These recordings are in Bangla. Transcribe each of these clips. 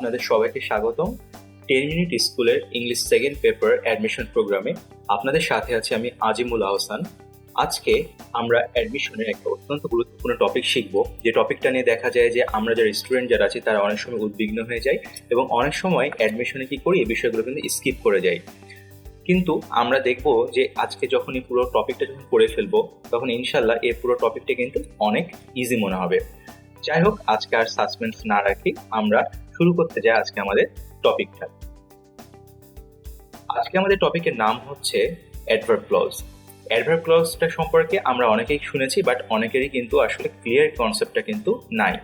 আপনাদের সবাইকে স্বাগতম 10 মিনিট স্কুলের ইংলিশ সেকেন্ড পেপার অ্যাডমিশন প্রোগ্রামে। আপনাদের সাথে আছি আমি আজিমুল আহসান। আজকে আমরা অ্যাডমিশনের একটা অত্যন্ত গুরুত্বপূর্ণ টপিক শিখব, যে টপিকটা নিয়ে দেখা যায় যে আমরা যারা স্টুডেন্ট যারা আছি তারা অনেক সময় উদ্বিগ্ন হয়ে যায় এবং অনেক সময় অ্যাডমিশনে কি করি এই বিষয়গুলো কিন্তু স্কিপ করে যাই। কিন্তু আমরা দেখব যে আজকে যখন এই পুরো টপিকটা যখন পড়ে ফেলবো তখন ইনশাল্লাহ এই পুরো টপিকটা কিন্তু অনেক ইজি মনে হবে। যাই হোক, আজকে আর সাসপেন্স না রাখি, আমরা শুরু করতে যাই আজকে আমাদের টপিকটা। আজকে আমাদের টপিকের নাম হচ্ছে অ্যাডভার্ব ক্লজ। অ্যাডভার্ব ক্লজটা সম্পর্কে আমরা অনেকেই শুনেছি, বাট অনেকেরই কিন্তু আসলে ক্লিয়ার কনসেপ্টটা কিন্তু নাই।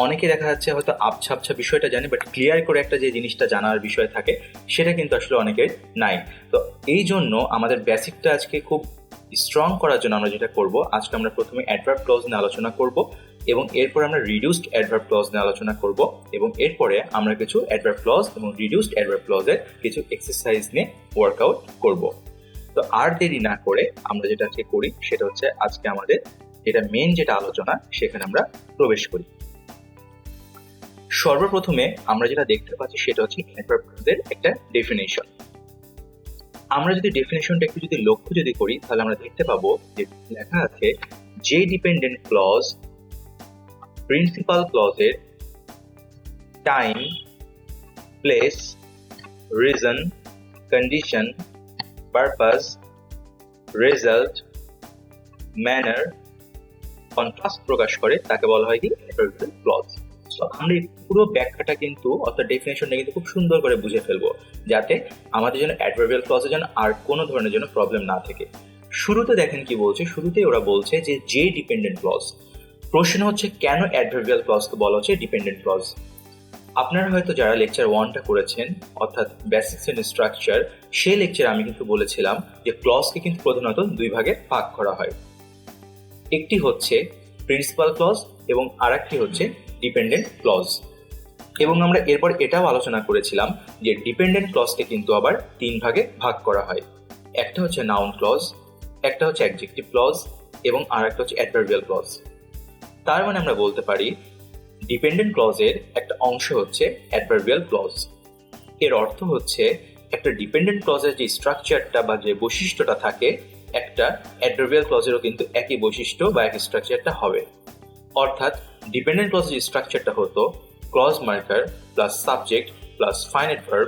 অনেকে দেখা যাচ্ছে হয়তো আবছা আবছা বিষয়টা জানে, বাট ক্লিয়ার করে একটা যে জিনিসটা জানার বিষয় থাকে সেটা কিন্তু আসলে অনেকের নাই। তো এই জন্য আমাদের বেসিকটা আজকে খুব স্ট্রং করার জন্য আমরা যেটা করব, আজকে আমরা প্রথমে অ্যাডভার্ব ক্লজ নিয়ে আলোচনা করব এবং এরপরে আমরা রিডিউসড অ্যাডভার্ব ক্লজ নিয়ে আলোচনা করব এবং এরপরে আমরা কিছু অ্যাডভার্ব ক্লজ এবং রিডিউসড অ্যাডভার্ব ক্লজের কিছু এক্সারসাইজ নিয়ে ওয়ার্কআউট করব। তো আর দেরি না করে আমরা যেটা আজকে করি সেটা হচ্ছে আজকে আমাদের যেটা মেন যেটা আলোচনা সেখানে আমরা প্রবেশ করি। সর্বপ্রথমে আমরা যেটা দেখতে পাচ্ছি সেটা হচ্ছে অ্যাডভার্ব ক্লজের একটা ডেফিনেশন। আমরা যদি ডেফিনেশনটা একটু যদি লক্ষ্য যদি করি তাহলে আমরা দেখতে পাবো যে লেখা আছে যে ডিপেন্ডেন্ট ক্লজ প্রিন্সিপাল ক্লজের time, place, reason, condition, purpose, result, manner, contrast প্রকাশ করে তাকে বলা হয় কি অ্যাডভার্বিয়াল ক্লজ। সো আমরা এই পুরো ব্যাখ্যাটা কিন্তু অর্থাৎ ডেফিনেশনটা কিন্তু খুব সুন্দর করে বুঝে ফেলবো, যাতে আমাদের জন্য অ্যাডভার্বিয়াল ক্লজের জন্য আর কোনো ধরনের জন্য প্রবলেম না থাকে। শুরুতে দেখেন কি বলছে, শুরুতেই ওরা বলছে যে ডিপেন্ডেন্ট ক্লজ। প্রশ্ন হচ্ছে কেন অ্যাডভার্বিয়াল ক্লজকে বলা হচ্ছে ডিপেন্ডেন্ট ক্লজ। আপনারা হয়তো যারা লেকচার 1টা করেছেন অর্থাৎ বেসিক্স এন্ড স্ট্রাকচার, সেই লেকচারে আমি কিন্তু বলেছিলাম যে ক্লজকে কিন্তু প্রধানত দুই ভাগে ভাগ করা হয়। একটি হচ্ছে প্রিন্সিপাল ক্লজ এবং আরেকটি হচ্ছে ডিপেন্ডেন্ট ক্লজ। এবং আমরা এরপর এটাও আলোচনা করেছিলাম যে ডিপেন্ডেন্ট ক্লজকে কিন্তু আবার 3 ভাগে ভাগ করা হয়। একটা হচ্ছে নাউন ক্লজ, একটা হচ্ছে অ্যাডজেক্টিভ ক্লজ এবং আরেকটা হচ্ছে অ্যাডভার্বিয়াল ক্লজ। তার মানে আমরা বলতে পারি ডিপেন্ডেন্ট ক্লজের একটা অংশ হচ্ছে অ্যাডভার্বিয়াল ক্লজ। এর অর্থ হচ্ছে একটা ডিপেন্ডেন্ট ক্লজের যে স্ট্রাকচারটা বা যে বৈশিষ্ট্যটা থাকে, একটা অ্যাডভার্বিয়াল ক্লজেরও কিন্তু একই বৈশিষ্ট্য বা একই স্ট্রাকচারটা হবে। অর্থাৎ ডিপেন্ডেন্ট ক্লজের স্ট্রাকচারটা হতো clause marker plus subject plus finite verb.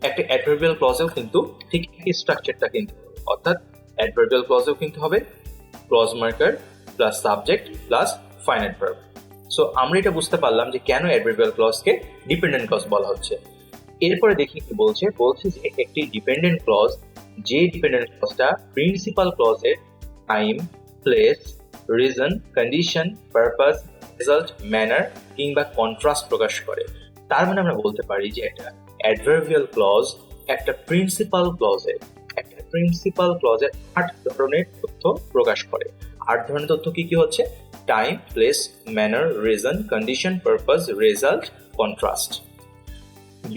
একটা অ্যাডভার্বিয়াল ক্লজেও কিন্তু ঠিক একই স্ট্রাকচারটা কিন্তু, অর্থাৎ অ্যাডভার্বিয়াল ক্লজেও কিন্তু হবে clause marker plus subject plus finite verb. So আমরা এটা বুঝতে পারলাম যে কেন অ্যাডভার্বিয়াল ক্লজকে ডিপেন্ডেন্ট ক্লজ বলা হচ্ছে। এরপরে দেখি কি বলছে যে একটি ডিপেন্ডেন্ট ক্লজ, যে ডিপেন্ডেন্ট ক্লজটা প্রিন্সিপাল ক্লজের time, place, reason, condition, purpose, result, manner কিংবা কন্ট্রাস্ট প্রকাশ করে। তার মানে আমরা বলতে পারি যে একটা অ্যাডভার্বিয়াল ক্লজ একটা প্রিন্সিপাল ক্লজের 8 ধরনের তথ্য প্রকাশ করে। 8 ধরনের তথ্য কি কি হচ্ছে? Time, place, manner, reason, condition, purpose, result, contrast.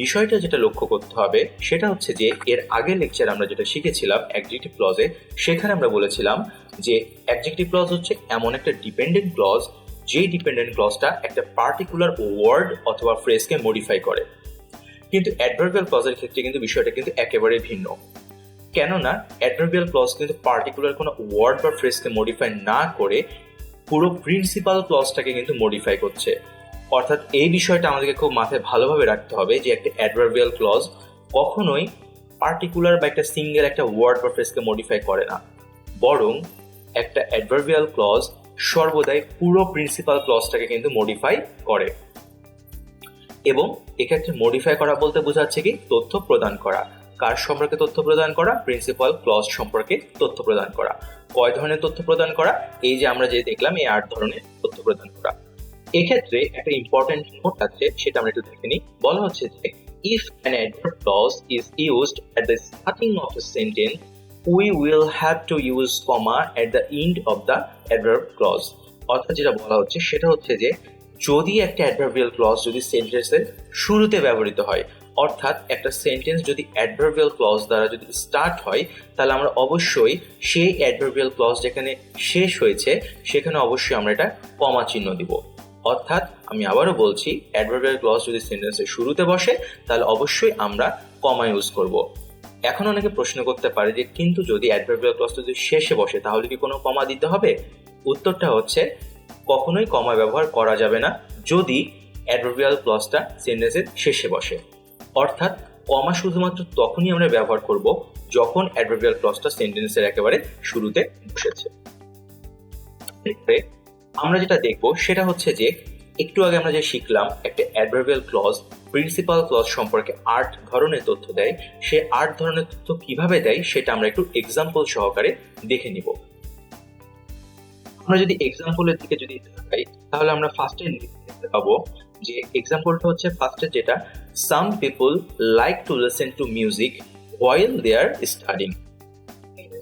বিষয়টা যেটা লক্ষ্য করতে হবে সেটা হচ্ছে যে এর আগের লেকচার আমরা যেটা শিখেছিলাম অ্যাডজেক্টিভ ক্লজে, সেখানে আমরা বলেছিলাম যে অ্যাডজেক্টিভ ক্লজ হচ্ছে এমন একটা ডিপেন্ডেন্ট ক্লজ যে ডিপেন্ডেন্ট ক্লজটা একটা পার্টিকুলার ওয়ার্ড অথবা ফ্রেজকে মডিফাই করে। কিন্তু অ্যাডভার্বিয়াল ক্লজের ক্ষেত্রে কিন্তু বিষয়টা কিন্তু একেবারে ভিন্ন। কেননা অ্যাডভার্বিয়াল ক্লজ কিন্তু পার্টিকুলার কোনো ওয়ার্ড বা ফ্রেজকে মডিফাই না করে পুরো প্রিন্সিপাল ক্লজটাকে কিন্তু মডিফাই করছে। অর্থাৎ এই বিষয়টা আমাদেরকে খুব মাথায় ভালোভাবে রাখতে হবে যে একটা অ্যাডভার্বিয়াল ক্লজ কখনোই পার্টিকুলার বা একটা সিঙ্গেল একটা ওয়ার্ড বা ফ্রেজকে মডিফাই করে না, বরং একটা অ্যাডভার্বিয়াল ক্লজ সর্বদাই পুরো প্রিন্সিপাল ক্লজটাকে কিন্তু মডিফাই করে। এবং এক্ষেত্রে মডিফাই করা বলতে বোঝাচ্ছে কি তথ্য প্রদান করা। কার সম্পর্কে তথ্য প্রদান করা? প্রিন্সিপাল ক্লজ সম্পর্কে তথ্য প্রদান করা। কয় ধরনের তথ্য প্রদান করা? এই যে আমরা যে দেখলাম এই 8 ধরনের তথ্য প্রদান করা। এক্ষেত্রে একটা ইম্পর্টেন্ট নোট আছে, সেটা আমরা একটু দেখে নিই। বলা হচ্ছে যে if an adverb clause is used at the starting of a sentence, we will have to use comma at the end of the adverb clause. অর্থাৎ যেটা বলা হচ্ছে সেটা হচ্ছে যে যদি একটা অ্যাডভার্বিয়াল ক্লজ যদি সেন্টেন্সের শুরুতে ব্যবহৃত হয়, অর্থাৎ একটা সেন্টেন্স যদি অ্যাডভার্বিয়াল ক্লজ দ্বারা যদি স্টার্ট হয়, তাহলে আমরা অবশ্যই সেই অ্যাডভার্বিয়াল ক্লজ যেখানে শেষ হয়েছে সেখানে অবশ্যই আমরা এটা কমা চিহ্ন দিব। অর্থাৎ আমি আবারও বলছি, অ্যাডভার্বিয়াল ক্লজ যদি সেন্টেন্সের শুরুতে বসে তাহলে অবশ্যই আমরা কমা ইউজ করব। এখন অনেকে প্রশ্ন করতে পারে যে কিন্তু যদি অ্যাডভার্বিয়াল ক্লজটা যদি শেষে বসে তাহলে কি কোনো কমা দিতে হবে? উত্তরটা হচ্ছে কখনোই কমা ব্যবহার করা যাবে না যদি অ্যাডভার্বিয়াল ক্লজটা সেন্টেন্সের শেষে বসে। অর্থাৎ কমা শুধুমাত্র তখনই আমরা ব্যবহার করব যখন অ্যাডভার্বিয়াল ক্লজটা সেন্টেন্সের একেবারে শুরুতে বসেছে। আমরা যেটা দেখব সেটা হচ্ছে যে একটু আগে আমরা যে শিখলাম একটা অ্যাডভার্বিয়াল ক্লজ প্রিন্সিপাল ক্লজ সম্পর্কে 8 ধরনের তথ্য দেয়। সে 8 ধরনের তথ্য কিভাবে দেয় সেটা আমরা একটু এক্সাম্পল সহকারে দেখে নিব। আমরা যদি এক্সাম্পলের দিকে যদি তাকাই তাহলে আমরা ফার্স্টে দেখতে পাবো যে এক্সাম্পলটা হচ্ছে ফার্স্টে যেটা, some people like to listen to music while they are studying.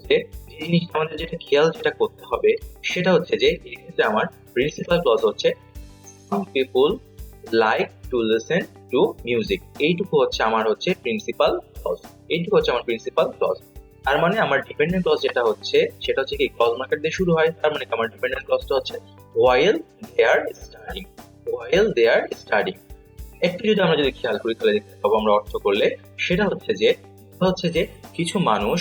যে জিনিসটা আমাদের যেটা খেয়াল যেটা করতে হবে সেটা হচ্ছে যে এক্ষেত্রে আমার প্রিন্সিপাল ক্লজ হচ্ছে সাম people like to listen to music. এইটুকু হচ্ছে আমার হচ্ছে প্রিন্সিপাল ক্লজ, এইটুকু হচ্ছে আমার প্রিন্সিপাল ক্লজ। তার মানে আমার ডিপেন্ডেন্ট ক্লজ যেটা হচ্ছে সেটা হচ্ছে কি ক্লজ মার্কেট দিয়ে শুরু হয়। তার মানে আমার ডিপেন্ডেন্ট ক্লজটা হচ্ছে while they are studying, while they are studying. একটু যদি আমরা যদি খেয়াল করি তাহলে দেখতে পাবো আমরা অর্থ করলে সেটা হচ্ছে যে কিছু মানুষ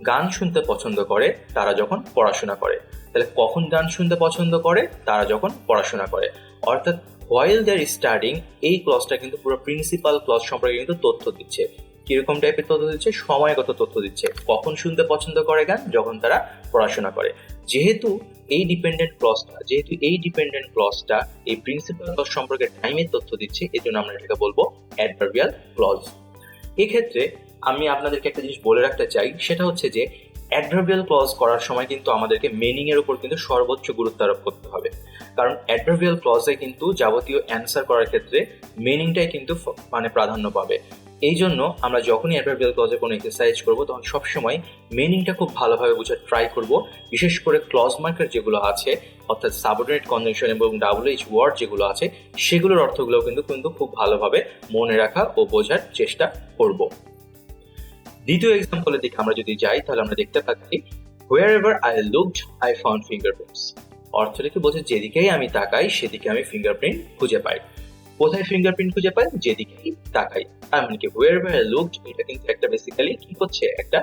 গান শুনতে পছন্দ করে তারা যখন পড়াশোনা করে। তাহলে কখন গান শুনতে পছন্দ করে? তারা যখন পড়াশোনা করে। অর্থাৎ হোয়াইল দে আর স্টাডিং এই ক্লজটা কিন্তু পুরো প্রিন্সিপাল ক্লজ সম্পর্কে কিন্তু তথ্য দিচ্ছে। কিরকম টাইপের তথ্য দিচ্ছে? সময়গত তথ্য দিচ্ছে। কখন শুনতে পছন্দ করে গান? যখন তারা পড়াশোনা করে। যেহেতু এই ডিপেন্ডেন্ট ক্লজটা এই প্রিন্সিপাল ক্লজ সম্পর্কে টাইমের তথ্য দিচ্ছে, এজন্য আমরা এটাকে বলবো অ্যাডভার্বিয়াল ক্লজ। এক্ষেত্রে আমি আপনাদেরকে একটা জিনিস বলে রাখতে চাই, সেটা হচ্ছে যে অ্যাডভার্বিয়াল ক্লজ করার সময় কিন্তু আমাদেরকে মিনিং এর উপর কিন্তু সর্বোচ্চ গুরুত্ব আরোপ করতে হবে। কারণ অ্যাডভার্বিয়াল ক্লজে কিন্তু যাবতীয় অ্যান্সার করার ক্ষেত্রে মিনিংটাই কিন্তু প্রাধান্য পাবে। এই জন্য আমরা যখনই অ্যাডভার্বিয়াল ক্লজে কোনো এক্সারসাইজ করব তখন সবসময় মিনিংটা খুব ভালোভাবে বোঝার ট্রাই করব। বিশেষ করে ক্লজ মার্কার যেগুলো আছে অর্থাৎ সাবঅর্ডিনেট কনজাংশন এবং WH ওয়ার্ড যেগুলো আছে সেগুলোর অর্থগুলো কিন্তু খুব ভালোভাবে মনে রাখা ও বোঝার চেষ্টা করব। দ্বিতীয় এক্সাম্পলের দিকে আমরা যদি যাই তাহলে আমরা দেখতে পাচ্ছি wherever I looked I found fingerprints। অর্থটা কি বলছে? যেদিকেই আমি তাকাই সেদিকে আমি ফিঙ্গারপ্রিন্ট খুঁজে পাই। কোথায় ফিঙ্গারপ্রিন্ট খুঁজে পাই? যেদিকেই তাকাই। তার মানে কি wherever I looked এটা কিন্তু একটা বেসিক্যালি কি করছে? একটা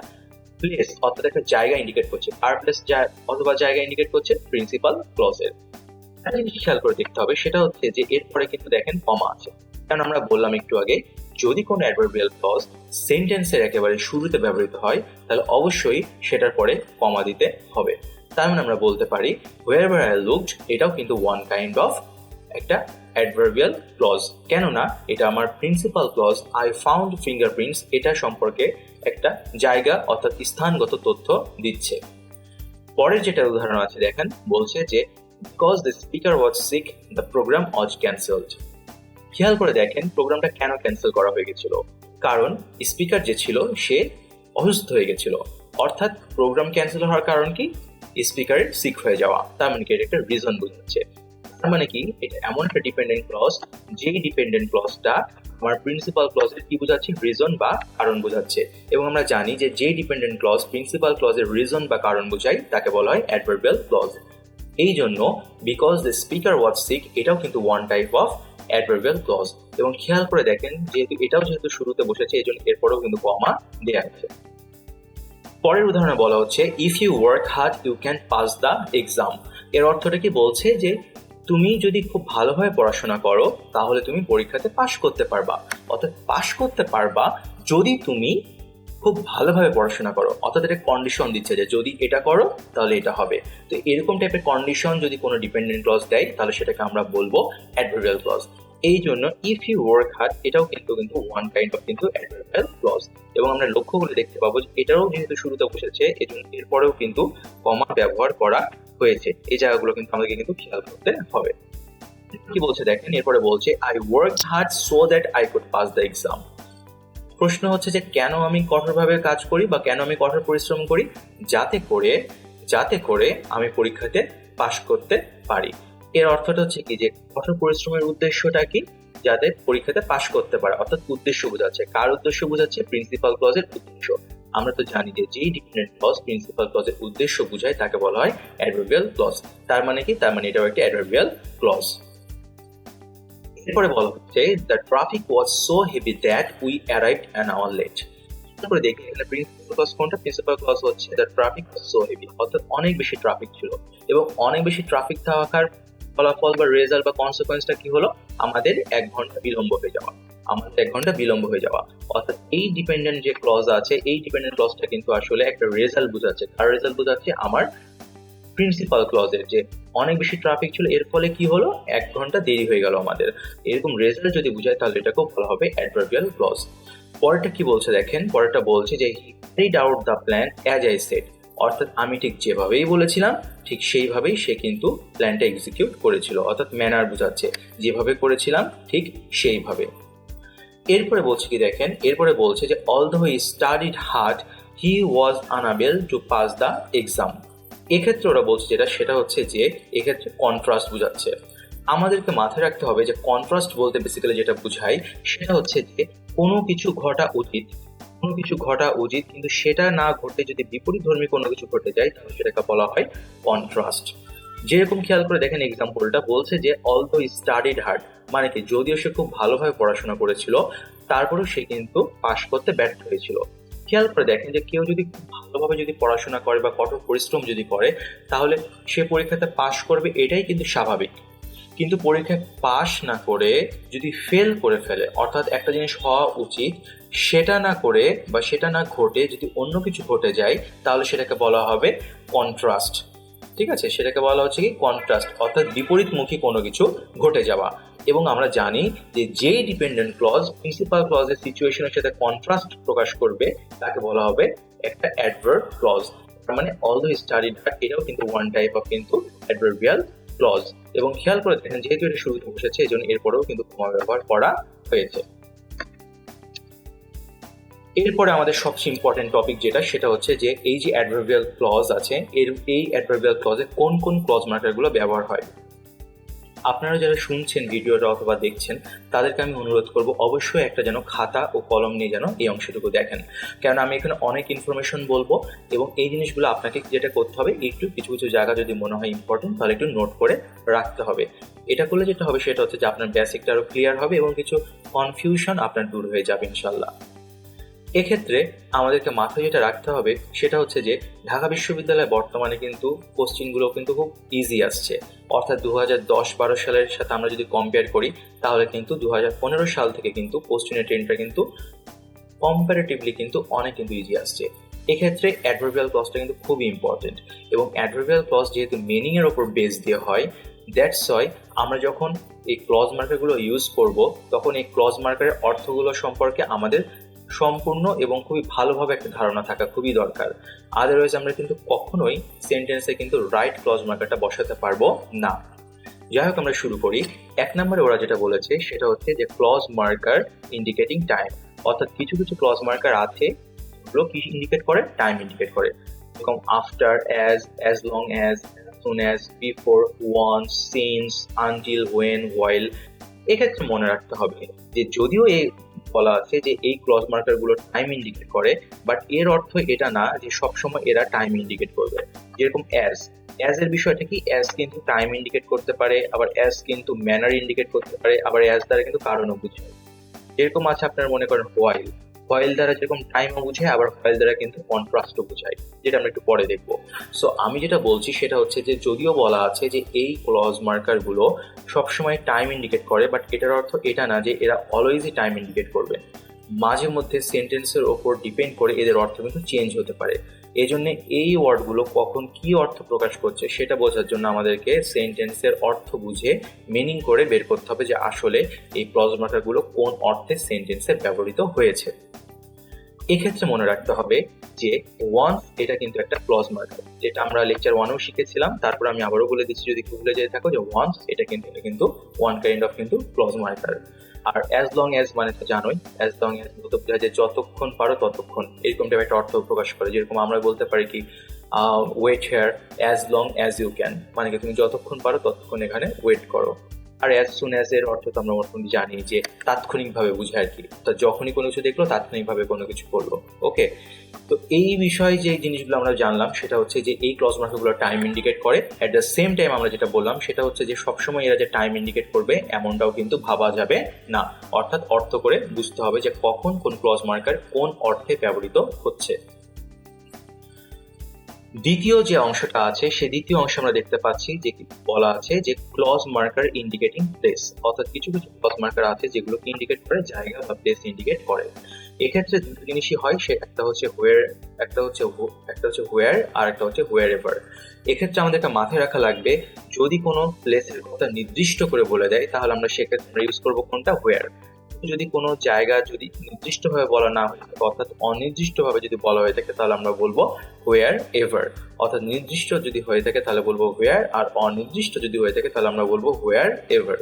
প্লেস অর্থাৎ একটা জায়গা ইন্ডিকেট করছে। আর প্লেস অথবা জায়গা ইন্ডিকেট করছে প্রিন্সিপাল ক্লজের। একটা জিনিস খেয়াল করে দেখতে হবে সেটা হচ্ছে যে এরপরে কিন্তু দেখেন কমা আছে। কারণ আমরা বললাম একটু আগে যদি কোনো অ্যাডভার্বিয়াল ক্লজ সেন্টেন্সের একেবারে শুরুতে ব্যবহৃত হয় তাহলে অবশ্যই সেটার পরে কমা দিতে হবে। তার মানে আমরা বলতে পারি wherever I looked এটাও কিন্তু ওয়ান কাইন্ড অফ একটা অ্যাডভার্বিয়াল ক্লজ। কেননা এটা আমার principal clause I found fingerprints এটা সম্পর্কে একটা জায়গা অর্থাৎ স্থানগত তথ্য দিচ্ছে। পরের যেটা উদাহরণ আছে দেখেন, বলছে যে because the speaker was sick the program was cancelled। খেয়াল করে দেখেন প্রোগ্রামটা কেন ক্যান্সেল করা হয়ে গেছিল? কারণ স্পিকার যে ছিল সে অসুস্থ হয়ে গেছিল। অর্থাৎ প্রোগ্রাম ক্যান্সেল হওয়ার কারণ কি? স্পিকারের সিক হয়ে যাওয়া। তার মানে কি এটা একটা রিজন বোঝাচ্ছে। তার মানে কি এটা এমন একটা ডিপেন্ডেন্ট ক্লজ যেই ডিপেন্ডেন্ট ক্লজটা আমার প্রিন্সিপাল ক্লজের কি বোঝাচ্ছে? রিজন বা কারণ বোঝাচ্ছে। এবং আমরা জানি যে যেই ডিপেন্ডেন্ট ক্লজ প্রিন্সিপাল ক্লজের রিজন বা কারণ বোঝায় তাকে বলা হয় অ্যাডভার্বিয়াল ক্লজ। এই জন্য because the speaker was sick এটাও কিন্তু one type of adverbial clause. এবং খেয়াল করে দেখেন যেহেতু শুরুতে বসেছে এই জন্য এরপরেও কিন্তু কমা দেয়া আছে। পরের উদাহরণে বলা হচ্ছে if you work hard you can pass the exam. এর অর্থটা কি বলছে? যে তুমি যদি খুব ভালোভাবে পড়াশোনা করো তাহলে তুমি পরীক্ষাতে পাশ করতে পারবা। অর্থাৎ পাশ করতে পারবা যদি তুমি খুব ভালোভাবে পড়াশোনা করো। অর্থাৎ এটা কন্ডিশন দিচ্ছে যে যদি এটা করো তাহলে এটা হবে। তো এরকম টাইপের কন্ডিশন যদি কোনো ডিপেন্ডেন্ট ক্লজ দেয় তাহলে সেটাকে আমরা বলবো অ্যাডভার্বিয়াল ক্লজ। এই জন্য ইফ ইউ ওয়ার্ক হার্ড এটাও কিন্তু ওয়ান কাইন্ড অফ কিন্তু অ্যাডভার্বিয়াল ক্লজ। এবং আমরা লক্ষ্য করে দেখতে পাবো যে এটাও যেহেতু শুরুতে বসেছে এজন্য এরপরেও কিন্তু কমা ব্যবহার করা হয়েছে। এই জায়গাগুলো কিন্তু আমাদেরকে কিন্তু খেয়াল করতে হবে। কি বলছে দেখেন, এরপরে বলছে I work hard so that I could pass the exam. প্রশ্ন হচ্ছে যে কেন আমি কঠোরভাবে কাজ করি বা কেন আমি কঠোর পরিশ্রম করি? যাতে করে আমি পরীক্ষাতে পাশ করতে পারি। এর অর্থটা হচ্ছে কি যে কঠোর পরিশ্রমের উদ্দেশ্যটা কি? যাতে পরীক্ষাতে পাশ করতে পারে। অর্থাৎ উদ্দেশ্য বোঝাচ্ছে। কার উদ্দেশ্য বোঝাচ্ছে? প্রিন্সিপাল ক্লজের উদ্দেশ্য। আমরা তো জানি যে যেই ডিপেন্ডেন্ট ক্লজ প্রিন্সিপাল ক্লজের উদ্দেশ্য বোঝায় তাকে বলা হয় অ্যাডভার্বিয়াল ক্লজ। তার মানে কি? তার মানে এটাও একটা অ্যাডভার্বিয়াল ক্লজ। এরপরে বলা হচ্ছে the traffic was so heavy that we arrived an hour late. তারপরে দেখি এখানে প্রিন্সিপাল ক্লজ কোনটা, প্রিন্সিপাল ক্লজ হচ্ছে the traffic was so heavy, অর্থাৎ অনেক বেশি ট্রাফিক ছিল এবং অনেক বেশি ট্রাফিক থাকার ফলাফল বা রেজাল্ট বা কনসিকোয়েন্সটা কি হলো, আমাদের 1 ঘন্টা বিলম্ব হয়ে যাওয়া। অর্থাৎ এই ডিপেন্ডেন্ট যে ক্লজ আছে, এই ডিপেন্ডেন্ট ক্লজটা কিন্তু আসলে একটা রেজাল্ট বোঝাচ্ছে। আর রেজাল্ট বোঝাচ্ছে আমার প্রিন্সিপাল ক্লজের যে অনেক বেশি ট্রাফিক ছিল, এর ফলে কি হলো, 1 ঘন্টা দেরি হয়ে গেল আমাদের। এরকম রেজাল্ট যদি বোঝায় তাহলে এটাকেও বলা হবে অ্যাডভার্বিয়াল ক্লজ। পরেরটা কি বলছে দেখেন, পরেরটা বলছে যে হি carried out the plan as I shed, অর্থাৎ আমি ঠিক যেভাবেই বলেছিলাম ঠিক সেইভাবেই সে কিন্তু প্ল্যানটা এক্সিকিউট করেছিল, অর্থাৎ ম্যানার বোঝাচ্ছে, যেভাবে করেছিলাম ঠিক সেইভাবে। এরপরে বলছে কি দেখেন, এরপরে বলছে যে although he studied hard he was unable to pass the exam. এক্ষেত্রে ওরা বলছে যেটা, সেটা হচ্ছে যে এক্ষেত্রে কন্ট্রাস্ট বোঝাচ্ছে। আমাদেরকে মাথায় রাখতে হবে যে কন্ট্রাস্ট বলতে বেসিক্যালি যেটা বোঝায় সেটা হচ্ছে যে কোনো কিছু ঘটা উচিত কিন্তু সেটা না ঘটে যদি বিপরীতধর্মী কোনো কিছু ঘটে যায় তাহলে সেটাকে বলা হয় কন্ট্রাস্ট। যেরকম খেয়াল করে দেখেন এক্সাম্পলটা বলছে যে অলদো স্টাডিড হার্ড, মানে কি যদিও সে খুব ভালোভাবে পড়াশোনা করেছিল তারপরেও সে কিন্তু পাশ করতে ব্যর্থ হয়েছিল। খেয়াল করে দেখেন যে কেউ যদি খুব ভালোভাবে যদি পড়াশোনা করে বা কঠোর পরিশ্রম যদি করে তাহলে সে পরীক্ষাতে পাশ করবে, এটাই কিন্তু স্বাভাবিক। কিন্তু পরীক্ষায় পাশ না করে যদি ফেল করে ফেলে, অর্থাৎ একটা জিনিস হওয়া উচিত সেটা না করে বা সেটা না ঘটে যদি অন্য কিছু ঘটে যায় তাহলে সেটাকে বলা হবে কন্ট্রাস্ট। ঠিক আছে, সেটাকে বলা হচ্ছে কি কন্ট্রাস্ট, অর্থাৎ বিপরীতমুখী কোনো কিছু ঘটে যাওয়া। এবং আমরা জানি যে যেই ডিপেন্ডেন্ট ক্লজ প্রিন্সিপাল ক্লজের সিচুয়েশনের সাথে কন্ট্রাস্ট প্রকাশ করবে তাকে বলা হবে একটা অ্যাডভার্ব ক্লজ। তার মানে অলদো স্টাডিড হার্ড এটাও কিন্তু ওয়ান টাইপ অফ কিন্তু অ্যাডভার্বিয়াল ক্লজ। এবং খেয়াল করে দেখেন যেহেতু এটা শুরুতে বসেছে এই জন্য এরপরেও কিন্তু কমা ব্যবহার করা হয়েছে। এরপরে আমাদের সবচেয়ে ইম্পর্টেন্ট টপিক যেটা, সেটা হচ্ছে যে এই যে অ্যাডভার্বিয়াল ক্লজ আছে এই অ্যাডভার্বিয়াল ক্লজে কোন কোন ক্লজ মার্কারগুলো ব্যবহার হয়। আপনারা যারা শুনছেন ভিডিওটা অথবা দেখছেন তাদেরকে আমি অনুরোধ করব অবশ্যই একটা যেন খাতা ও কলম নিয়ে যেন এই অংশটুকু দেখেন, কারণ আমি এখানে অনেক ইনফরমেশন বলবো এবং এই জিনিসগুলো আপনাকে যেটা করতে হবে একটু কিছু কিছু জায়গা যদি মনে হয় ইম্পর্টেন্ট তাহলে একটু নোট করে রাখতে হবে। এটা করলে যেটা হবে সেটা হচ্ছে যে আপনার বেসিকটা আরো ক্লিয়ার হবে এবং কিছু কনফিউশন আপনার দূর হয়ে যাবে ইনশাল্লাহ। এক্ষেত্রে আমাদেরকে মাথায় যেটা রাখতে হবে সেটা হচ্ছে যে ঢাকা বিশ্ববিদ্যালয়ে বর্তমানে কিন্তু কোশ্চিনগুলো কিন্তু খুব ইজি আসছে, অর্থাৎ 2010-12 সালের সাথে আমরা যদি কম্পেয়ার করি তাহলে কিন্তু 2015 সাল থেকে কিন্তু কোশ্চিনের ট্রেন্ডটা কিন্তু কম্পারেটিভলি কিন্তু অনেক কিন্তু ইজি আসছে। এক্ষেত্রে অ্যাডভার্বিয়াল ক্লজটা কিন্তু খুবই ইম্পর্টেন্ট এবং অ্যাডভার্বিয়াল ক্লজ যেহেতু মিনিং এর উপর বেস দিয়ে হয়, দ্যাটস ওয়াই আমরা যখন এই ক্লজ মার্কারগুলো ইউজ করব তখন এই ক্লজ মার্কারের অর্থগুলো সম্পর্কে আমাদের সম্পূর্ণ এবং খুবই ভালোভাবে একটা ধারণা থাকা খুবই দরকার। আদারওয়াইজ আমরা কিন্তু কখনোই সেন্টেন্সে কিন্তু রাইট ক্লজ মার্কারটা বসাতে পারবো না। যাই হোক আমরা শুরু করি। 1 নম্বরে ওরা যেটা বলেছে সেটা হচ্ছে যে ক্লজ মার্কার ইন্ডিকেটিং টাইম, অর্থাৎ কিছু কিছু ক্লজ মার্কার আছে যেগুলো কি ইন্ডিকেট করে, টাইম ইন্ডিকেট করে, যেরকম after, as long as soon as, before, once, since, until, when, while. এক্ষেত্রে মনে রাখতে হবে যে যদিও এই বলা আছে যে এই ক্লজ মার্কার গুলো টাইম ইন্ডিকেট করে, বাট এর অর্থ এটা না যে সবসময় এরা টাইম ইন্ডিকেট করবে। যেরকম অ্যাজ এর বিষয়টা কি, অ্যাজ কিন্তু টাইম ইন্ডিকেট করতে পারে, আবার অ্যাজ কিন্তু ম্যানার ইন্ডিকেট করতে পারে, আবার অ্যাজ দ্বারা কিন্তু কারণও বুঝায়। যেরকম আছে আপনার মনে করেন হোয়াইল দ্বারা যেরকম টাইমও বুঝায়, আবার হোয়াইল দ্বারা কিন্তু কন্ট্রাস্টও বুঝায়, যেটা আমরা একটু পরে দেখবো। সো আমি যেটা বলছি সেটা হচ্ছে যে যদিও বলা আছে যে এই ক্লজ মার্কার গুলো সবসময় টাইম ইন্ডিকেট করে, বাট এটার অর্থ এটা না যে এরা অলওয়েজই টাইম ইন্ডিকেট করবে। মাঝে মধ্যে সেন্টেন্সের ওপর ডিপেন্ড করে এদের অর্থ কিন্তু চেঞ্জ হতে পারে। এই জন্য এই ওয়ার্ডগুলো কখন কি অর্থ প্রকাশ করছে সেটা বোঝার জন্য আমাদেরকে সেন্টেন্সের অর্থ বুঝে মিনিং করে বের করতে হবে যে আসলে এই ক্লজ মার্কারগুলো কোন অর্থে সেন্টেন্সে ব্যবহৃত হয়েছে। এক্ষেত্রে মনে রাখতে হবে যে ওয়ান্স এটা কিন্তু একটা ক্লজ মার্কার, যেটা আমরা লেকচার 1-এও শিখেছিলাম, তারপর আমি আবারও বলে দিচ্ছি যদি ভুলে যেতে থাকো যে ওয়ান্স এটা কিন্তু ওয়ান কাইন্ড অফ কিন্তু ক্লজ মার্কার। আর অ্যাজ লং অ্যাজ মানে তো জানোই, অ্যাজ লং অ্যাজ বলতে বোঝায় যে যতক্ষণ পারো ততক্ষণ, এরকম টাইপের একটা অর্থ প্রকাশ করে। যেরকম আমরা বলতে পারি কি wait here as long as you can, মানে কি তুমি যতক্ষণ পারো ততক্ষণ এখানে ওয়েট করো। আর অ্যাজ সুন অ্যাজ এর অর্থ তো আমরা মোটামুটি জানি যে তাৎক্ষণিকভাবে বোঝায় আর কি, তো যখনই কোনো কিছু দেখলো তাৎক্ষণিকভাবে কোনো কিছু করলো। ওকে, তো এই বিষয়ে যে জিনিসগুলো আমরা জানলাম সেটা হচ্ছে যে এই ক্লজ মার্কারগুলো টাইম ইন্ডিকেট করে। অ্যাট দ্য সেম টাইম আমরা যেটা বললাম সেটা হচ্ছে যে সবসময় এরা যে টাইম ইন্ডিকেট করবে এমনটাও কিন্তু ভাবা যাবে না, অর্থাৎ অর্থ করে বুঝতে হবে যে কখন কোন ক্লজ মার্কার কোন অর্থে ব্যবহৃত হচ্ছে। দ্বিতীয় যে অংশটা আছে সেই দ্বিতীয় অংশে আমরা দেখতে পাচ্ছি যে বলা আছে যে ক্লজ মার্কার ইন্ডিকেটিং প্লেস, অর্থাৎ কিছু কিছু ক্লজ মার্কার আছে যেগুলো ইন্ডিকেট করে জায়গা বা প্লেস ইন্ডিকেট করে। এক্ষেত্রে দুটো জিনিসই হয়, সে একটা হচ্ছে হোয়ার আর একটা হচ্ছে হোয়ার এভার। এক্ষেত্রে আমাদেরকে মাথায় রাখা লাগবে যদি কোনো প্লেসের কথা নির্দিষ্ট করে বলে দেয় তাহলে আমরা সেক্ষেত্রে আমরা ইউজ করবো কোনটা, হোয়ার। যদি কোনো জায়গা যদি নির্দিষ্টভাবে বলা না হয়ে থাকে অর্থাৎ অনির্দিষ্টভাবে যদি বলা হয়ে থাকে তাহলে আমরা বলবো হোয়ার এভার, অর্থাৎ নির্দিষ্ট যদি হয়ে থাকে তাহলে বলবো হোয়ার, আর অনির্দিষ্ট যদি হয়ে থাকে তাহলে আমরা বলবো হোয়ার এভার।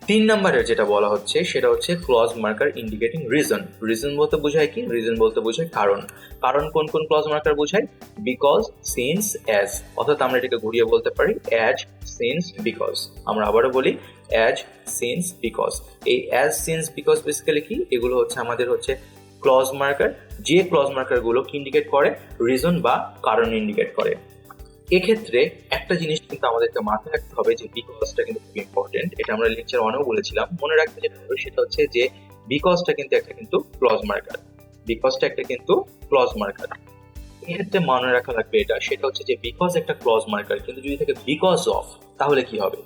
3 নম্বরের যেটা বলা হচ্ছে সেটা হচ্ছে clause marker indicating reason. Reason বলতে বোঝায় কি, রিজন বলতে বোঝায় কারণ। কারণ কোন কোন ক্লজ মার্কার বোঝায়, বিকজ, সিন্স, অ্যাজ, অর্থাৎ আমরা এটাকে ঘুরিয়ে বলতে পারি অ্যাজ, সিন্স, বিকজ। আমরা আবারও বলি অ্যাজ, সিন্স, বিকজ। এই অ্যাজ, সিন্স, বিকজ বেসিক্যালি কি, এগুলো হচ্ছে আমাদের হচ্ছে ক্লজ মার্কার, যে ক্লজ মার্কার গুলো ইন্ডিকেট করে রিজন বা কারণ ইন্ডিকেট করে। এক্ষেত্রে একটা জিনিস কিন্তু আমাদেরকে মাথায় রাখতে হবে যে বিকজটা কিন্তু খুব ইম্পর্টেন্ট, এটা আমরা লেকচার অনেও বলেছিলাম। মনে রাখতে যেটা হবে সেটা হচ্ছে যে বিকজটা কিন্তু একটা কিন্তু ক্লজ মার্কার, বিকজটা একটা কিন্তু ক্লজ মার্কার। এক্ষেত্রে মনে রাখা লাগবে এটা, সেটা হচ্ছে যে বিকজ একটা ক্লজ মার্কার, কিন্তু যদি থাকে বিকজ অফ তাহলে কি হবে।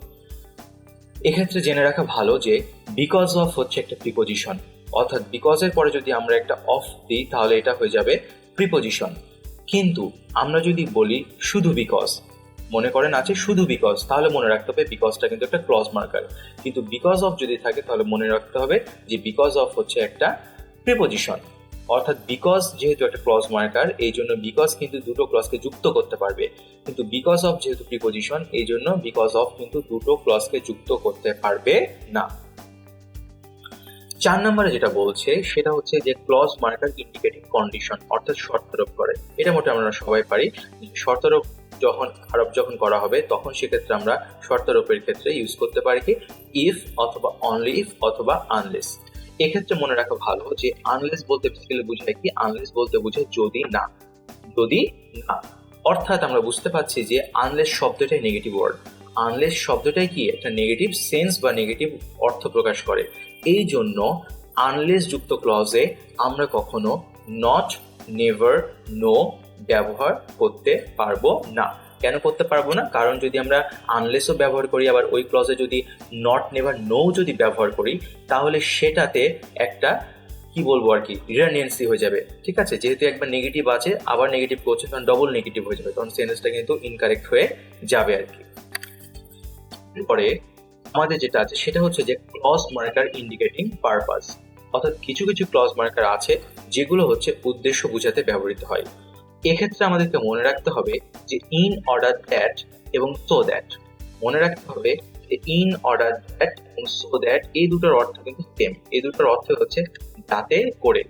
এক্ষেত্রে জেনে রাখা ভালো যে বিকজ অফ হচ্ছে একটা প্রিপোজিশন, অর্থাৎ বিকজের পরে যদি আমরা একটা অফ দিই তাহলে এটা হয়ে যাবে প্রিপোজিশন। কিন্তু আমরা যদি বলি শুধু বিকজ, মনে করেন আছে শুধু বিকজ, তাহলে মনে রাখতে হবে বিকজটা কিন্তু একটা ক্লজ মার্কার। কিন্তু বিকজ অফ যদি থাকে তাহলে মনে রাখতে হবে যে বিকজ অফ হচ্ছে একটা প্রিপোজিশন, অর্থাৎ বিকজ যেহেতু একটা ক্লজ মার্কার এই জন্য বিকজ কিন্তু দুটো ক্লজকে যুক্ত করতে পারবে, কিন্তু বিকজ অফ যেহেতু প্রিপোজিশন এই জন্য বিকজ অফ কিন্তু দুটো ক্লজকে যুক্ত করতে পারবে না। 4 নম্বরে যেটা বলছে সেটা হচ্ছে যে ক্লজ মার্কার ইন্ডিকেটিং কন্ডিশন, অর্থাৎ শর্তারোপ করে। এটা মোটামুটি আমরা সবাই পারি, শর্তারোপ যখন করা হবে তখন সেক্ষেত্রে আমরা শর্তারোপের ক্ষেত্রে ইউজ করতে পারি কি ইফ অথবা অনলি ইফ অথবা আনলেস। এক্ষেত্রে মনে রাখা ভালো যে আনলেস বলতে বেসিক্যালি বোঝায় কি, আনলেস বলতে বোঝায় যদি না, যদি না, অর্থাৎ আমরা বুঝতে পারছি যে আনলেস শব্দটাই নেগেটিভ ওয়ার্ড, আনলেস শব্দটাই কি একটা নেগেটিভ সেন্স বা নেগেটিভ অর্থ প্রকাশ করে। এই জন্য আনলেস যুক্ত ক্লজে আমরা কখনো নট, নেভার, নো ব্যবহার করতে পারবো না। কেন করতে পারবো না, কারণ যদি আমরা আনলেসও ব্যবহার করি আবার ওই ক্লজে যদি নট, নেভার, নো যদি ব্যবহার করি তাহলে সেটাতে একটা কি বলবো আর কি রিডান্ডেন্সি হয়ে যাবে। ঠিক আছে, যেহেতু একবার নেগেটিভ আছে আবার নেগেটিভ করছে তখন ডবল নেগেটিভ হয়ে যাবে, তখন সেন্টেন্সটা কিন্তু ইনকারেক্ট হয়ে যাবে আর কি। এরপরে আমাদের যেটা আছে সেটা হচ্ছে যে ক্লজ মার্কার ইন্ডিকেটিং পারপাস, অর্থাৎ কিছু কিছু ক্লজ মার্কার আছে যেগুলো হচ্ছে উদ্দেশ্য বোঝাতে ব্যবহৃত হয়। এক্ষেত্রে আমাদেরকে মনে রাখতে হবে যে ইন অর্ডার দ্যাট এবং সো দ্যাট, মনে রাখতে হবে যে ইন অর্ডার দ্যাট এবং সো দ্যাট এই দুটোর অর্থ কিন্তু সেম, এই দুটোর অর্থ হচ্ছে যাতে করে,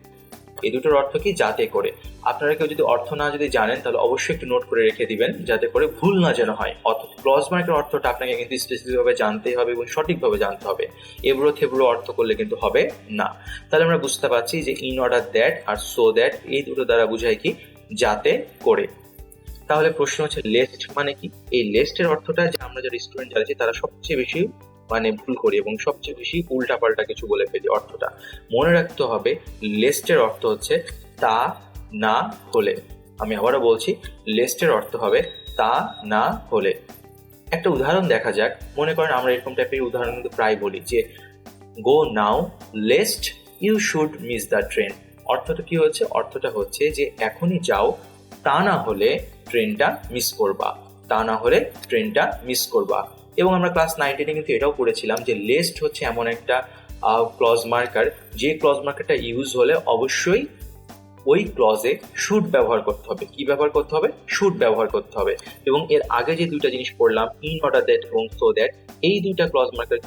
এই দুটোর অর্থ কি যাতে করে। আপনারা কেউ যদি অর্থ না যদি জানেন তাহলে অবশ্যই একটু নোট করে রেখে দিবেন যাতে করে ভুল না যেন হয়। অর্থাৎ ক্লজ মার্কের অর্থটা আপনাকে কিন্তু স্পেসিফিকভাবে জানতেই হবে এবং সঠিকভাবে জানতে হবে, এবড়ো থেবড়ো অর্থ করলে কিন্তু হবে না। তাহলে আমরা বুঝতে পারছি যে ইন অর্ডার দ্যাট আর সো দ্যাট এই দুটো দ্বারা বোঝায় কি যাতে করে। তাহলে প্রশ্ন হচ্ছে লেস্ট মানে কি। এই লেস্টের অর্থটা যে আমরা যারা স্টুডেন্ট যাচ্ছি তারা সবচেয়ে বেশি ভুল করি এবং সবচেয়ে বেশি উল্টাপাল্টা কিছু বলে ফেলি। অর্থটা মনে রাখতে হবে, লেস্টের অর্থ হচ্ছে তা না হলে। আমি আবারও বলছি, লেস্টের অর্থ হবে তা না হলে। একটা উদাহরণ দেখা যাক, মনে করেন আমরা এরকম টাইপের উদাহরণ কিন্তু প্রায় বলি যে go now lest you should miss the train. অর্থটা কি হচ্ছে, অর্থটা হচ্ছে যে এখনই যাও তা না হলে ট্রেনটা মিস করবা, তা না হলে ট্রেনটা মিস করবা। এবং আমরা ক্লাস 9-10 কিন্তু এটাও পড়েছিলাম যে লেস্ট হচ্ছে এমন একটা ক্লজ মার্কার যে ক্লজ মার্কারটা ইউজ হলে অবশ্যই ওই ক্লজে শুড ব্যবহার করতে হবে। কি ব্যবহার করতে হবে, শুড ব্যবহার করতে হবে। এবং এর আগে যে দুইটা জিনিস পড়লাম ইন অর্ডার দ্যাট এবং সো দ্যাট, এই দুইটা ক্লজ মার্কার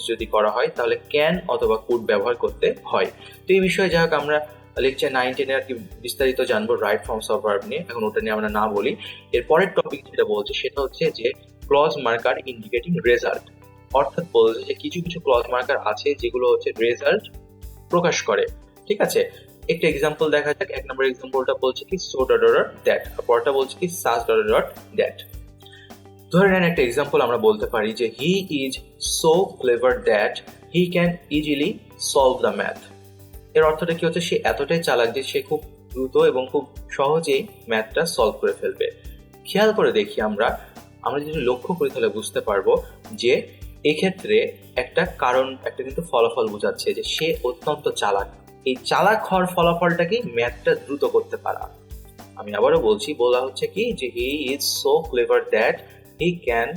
যদি করা হয় তাহলে ক্যান অথবা কুড ব্যবহার করতে হয়। তো এই বিষয়ে যাই হোক আমরা লেকচার 9-10 আর কি বিস্তারিত জানবো রাইট ফর্মস অফ ভার্ব নিয়ে, এখন ওটা নিয়ে আমরা না বলি। এর পরের টপিক যেটা বলছে সেটা হচ্ছে যে ক্লজ মার্কার ইন্ডিকেটিং রেজাল্ট। অর্থাৎ বলছে যে কিছু কিছু ক্লজ মার্কার আছে যেগুলো হচ্ছে রেজাল্ট প্রকাশ করে। ঠিক আছে, একটা এক্সাম্পল দেখা যাক। 1 নম্বর এক্সাম্পলটা বলছে কি সো ডট ডট দ্যাট, আর পরটা বলছে কি সাস ডট ডট দ্যাট। ধরে নেন একটা এক্সাম্পল আমরা বলতে পারি যে he is so clever that he can easily solve the math. এর অর্থটা কি হচ্ছে, সে এতটাই চালাক যে সে খুব দ্রুত এবং খুব সহজেই ম্যাথটা সলভ করে ফেলবে। খেয়াল করে দেখি আমরা যদি লক্ষ্য করি তাহলে বুঝতে পারবো যে এক্ষেত্রে একটা কারণ, একটা কিন্তু ফলাফল বোঝাচ্ছে যে সে অত্যন্ত চালাক। এই চালাক হওয়ার ফলাফলটা কি, ম্যাথটা দ্রুত করতে পারা। আমি আবারও বলছি, বলা হচ্ছে কি যে he is so clever that he can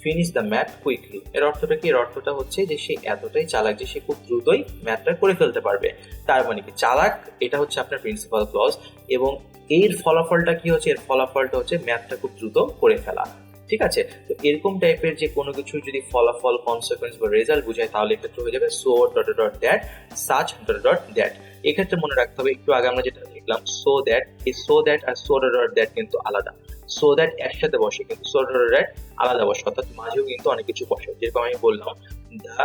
finish the math quickly. এর অর্থটা কি, এর অর্থটা হচ্ছে যে সে এতটাই চালাক যে সে খুব দ্রুতই ম্যাথটা করে ফেলতে পারবে। তার মানে কি, চালাক এটা হচ্ছে আপনার প্রিন্সিপাল ক্লজ, এবং এর ফলাফলটা কি হচ্ছে, এর ফলাফলটা হচ্ছে ম্যাথটা খুব দ্রুত করে ফেলা। ঠিক আছে, তো এরকম টাইপের যে কোনো কিছু যদি ফলাফল, কনসিকোয়েন্স বা রেজাল্ট বোঝায় তাহলে এক্ষেত্রে হয়ে যাবে so dot dot that, such dot dot that. এক্ষেত্রে মনে রাখতে হবে, একটু আগে আমরা যেটা দেখলাম সো দ্যাট, এই সো দ্যাট আর সো ডট ডট দ্যাট কিন্তু আলাদা। সো দ্যাট একসাথে বসে, কিন্তু সো ডট ডট দ্যাট আলাদা বসে, অর্থাৎ মাঝেও কিন্তু অনেক কিছু বসে। যেরকম আমি বললাম the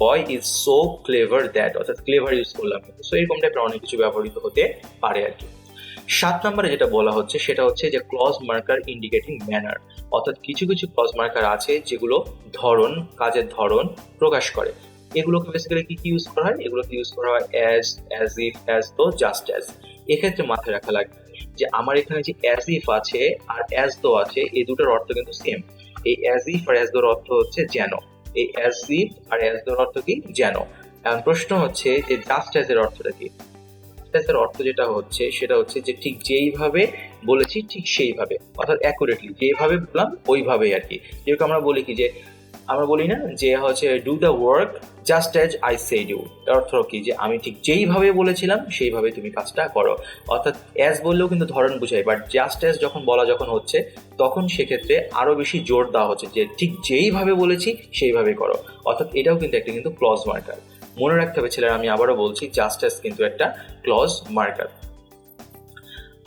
boy is so clever that, অর্থাৎ ক্লেভার ইউজ করলাম, সো এরকম টাইপের অনেক কিছু ব্যবহৃত হতে পারে আর কি। 7 নম্বরে যেটা বলা হচ্ছে সেটা হচ্ছে যে ক্লজ মার্কার ইন্ডিকেটিং ম্যানার, অর্থাৎ কিছু কিছু ক্লজ মার্কার আছে যেগুলো ধরন, কাজের ধরন প্রকাশ করে। এগুলোকে বেসিক্যালি কি ইউজ করা হয়, এগুলোকে ইউজ করা হয় as, as if, as though, just as. এক্ষেত্রে মাথায় রাখা লাগবে যে আমার এখানে যে অ্যাজ ইফ আছে আর অ্যাজ দো আছে, এই দুটোর অর্থ কিন্তু সেম। এই অ্যাজ ইফ আর অ্যাজ দোর অর্থ হচ্ছে যেন, এই অ্যাজ ইফ আর অ্যাজ দোর অর্থ কি, যেন। এখন প্রশ্ন হচ্ছে যে জাস্ট অ্যাজ এর অর্থটা কি। এর অর্থ যেটা হচ্ছে সেটা হচ্ছে যে ঠিক যেইভাবে বলেছি ঠিক সেইভাবে, অর্থাৎ অ্যাকুরেটলি যেভাবে বললাম ওইভাবেই আর কি। যেরকম আমরা বলি কি যে, আমরা বলি না যে হচ্ছে do the work just as I said you. এর অর্থ কি, যে আমি ঠিক যেইভাবে বলেছিলাম সেইভাবে তুমি কাজটা করো। অর্থাৎ অ্যাজ বললেও কিন্তু ধরন বোঝায়, বাট জাস্ট অ্যাজ যখন বলা যখন হচ্ছে তখন সেক্ষেত্রে আরো বেশি জোর দেওয়া হচ্ছে যে ঠিক যেইভাবে বলেছি সেইভাবে করো। অর্থাৎ এটাও কিন্তু একটা কিন্তু ক্লজ মার্কার। মনে রাখতে হবে ছেলেরা, আমি আবারও বলছি জাস্ট অ্যাজ কিন্তু একটা ক্লজ মার্কার।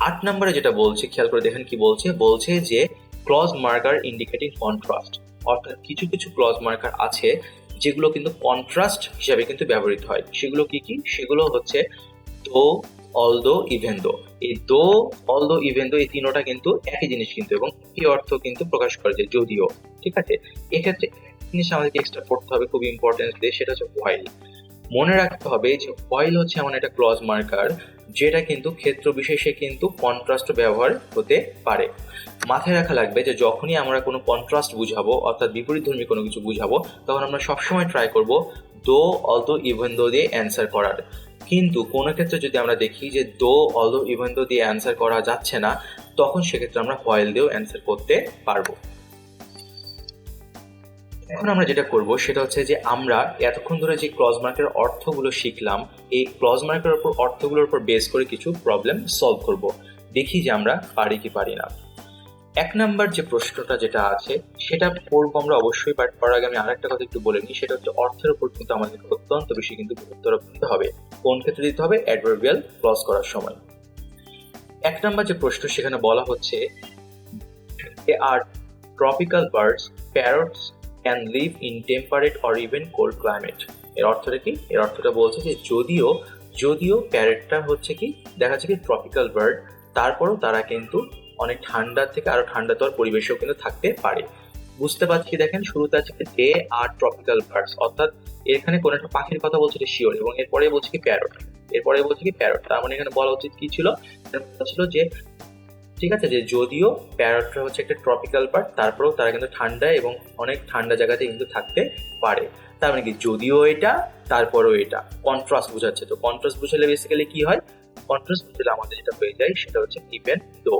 8 নম্বরে যেটা বলছে খেয়াল করে দেখেন কি বলছে, বলছে যে ক্লজ মার্কার ইন্ডিকেটিং কন্ট্রাস্ট, অর্থাৎ কিছু কিছু ক্লজ মার্কার আছে যেগুলো কিন্তু কন্ট্রাস্ট হিসাবে কিন্তু ব্যবহৃত হয়। সেগুলো কি কি, সেগুলো হচ্ছে দো, অলদো, ইভেন দো। এই দো, অলদো, ইভেন দো এই তিনটা কিন্তু একই জিনিস কিন্তু, এবং কি অর্থ কিন্তু প্রকাশ করে যে যদিও। ঠিক আছে, এক্ষেত্রে জিনিস আমাদেরকে এক্সট্রা পড়তে হবে, খুব ইম্পর্টেন্স দিয়ে, সেটা হচ্ছে হোয়াইল। মনে রাখতে হবে যে হোয়াইল হচ্ছে এমন একটা ক্লজ মার্কার যেটা কিন্তু ক্ষেত্র বিশেষে কিন্তু কন্ট্রাস্ট ব্যবহার হতে পারে। মাথায় রাখা লাগবে যে যখনই আমরা কোনো কন্ট্রাস্ট বুঝাবো, অর্থাৎ বিপরীতধর্মী কোনো কিছু বুঝাবো, তখন আমরা সবসময় ট্রাই করব দো, অলদো, ইভেন দো দিয়ে অ্যান্সার করার। কিন্তু কোনো ক্ষেত্রে যদি আমরা দেখি যে দো, অলদো, ইভেন দো দিয়ে অ্যান্সার করা যাচ্ছে না, তখন সেক্ষেত্রে আমরা হোয়াইল দিয়েও অ্যান্সার করতে পারবো। এখন আমরা যেটা করব সেটা হচ্ছে যে আমরা এতক্ষণ ধরে যে ক্লজ মার্কের অর্থগুলো শিখলাম, এই ক্লজ মার্কের উপর অর্থগুলোর উপর বেস করে কিছু প্রবলেম সলভ করব। দেখি যে আমরা পারি কি পারি না। 1 নাম্বার যে প্রশ্নটা যেটা আছে সেটা পড়বো আমরা অবশ্যই, বাট করার আগে আমি আরেকটা কথা একটু বলে নিই, সেটা হচ্ছে অর্থের উপর কিন্তু আমাদের অত্যন্ত বেশি কিন্তু গুরুত্ব দিতে হবে। কোন ক্ষেত্রে দিতে হবে, অ্যাডভার্বিয়াল ক্লজ করার সময়। 1 নাম্বার যে প্রশ্ন সেখানে বলা হচ্ছে they are tropical birds, parrots can live in temperate or even cold climate। এর অর্থটা কি, এর অর্থটা বলছে যে যদিও প্যারটটা হচ্ছে কি দেখা যাচ্ছে কি ট্রপিক্যাল বার্ড, তারপরও তারা কিন্তু অনেক ঠান্ডা থেকে আরো ঠান্ডাতর পরিবেশেও কিন্তু থাকতে পারে। বুঝতে পারছি, দেখেন শুরুতে আছে দে আর ট্রপিক্যাল বার্ডস, অর্থাৎ এখানে কোন একটা পাখির কথা বলছে শিওর, এবং এরপরে বলছে কি প্যারট, এরপরে বলছে কি প্যারট। তার মানে এখানে বলা উচিত কি ছিল, যে ঠিক আছে যে যদিও প্যারটটা হচ্ছে একটা ট্রপিক্যাল বার্ড, তারপরেও তারা কিন্তু ঠান্ডা এবং অনেক ঠান্ডা জায়গাতে কিন্তু থাকতে পারে। তার মানে কি যদিও এটা তারপরেও এটা, কন্ট্রাস্ট বোঝাচ্ছে। তো কন্ট্রাস্ট বুঝালে বেসিক্যালি কি হয়, কন্ট্রাস্ট বুঝলে আমাদের যেটা হয়ে যায় সেটা হচ্ছে ইভেন দো।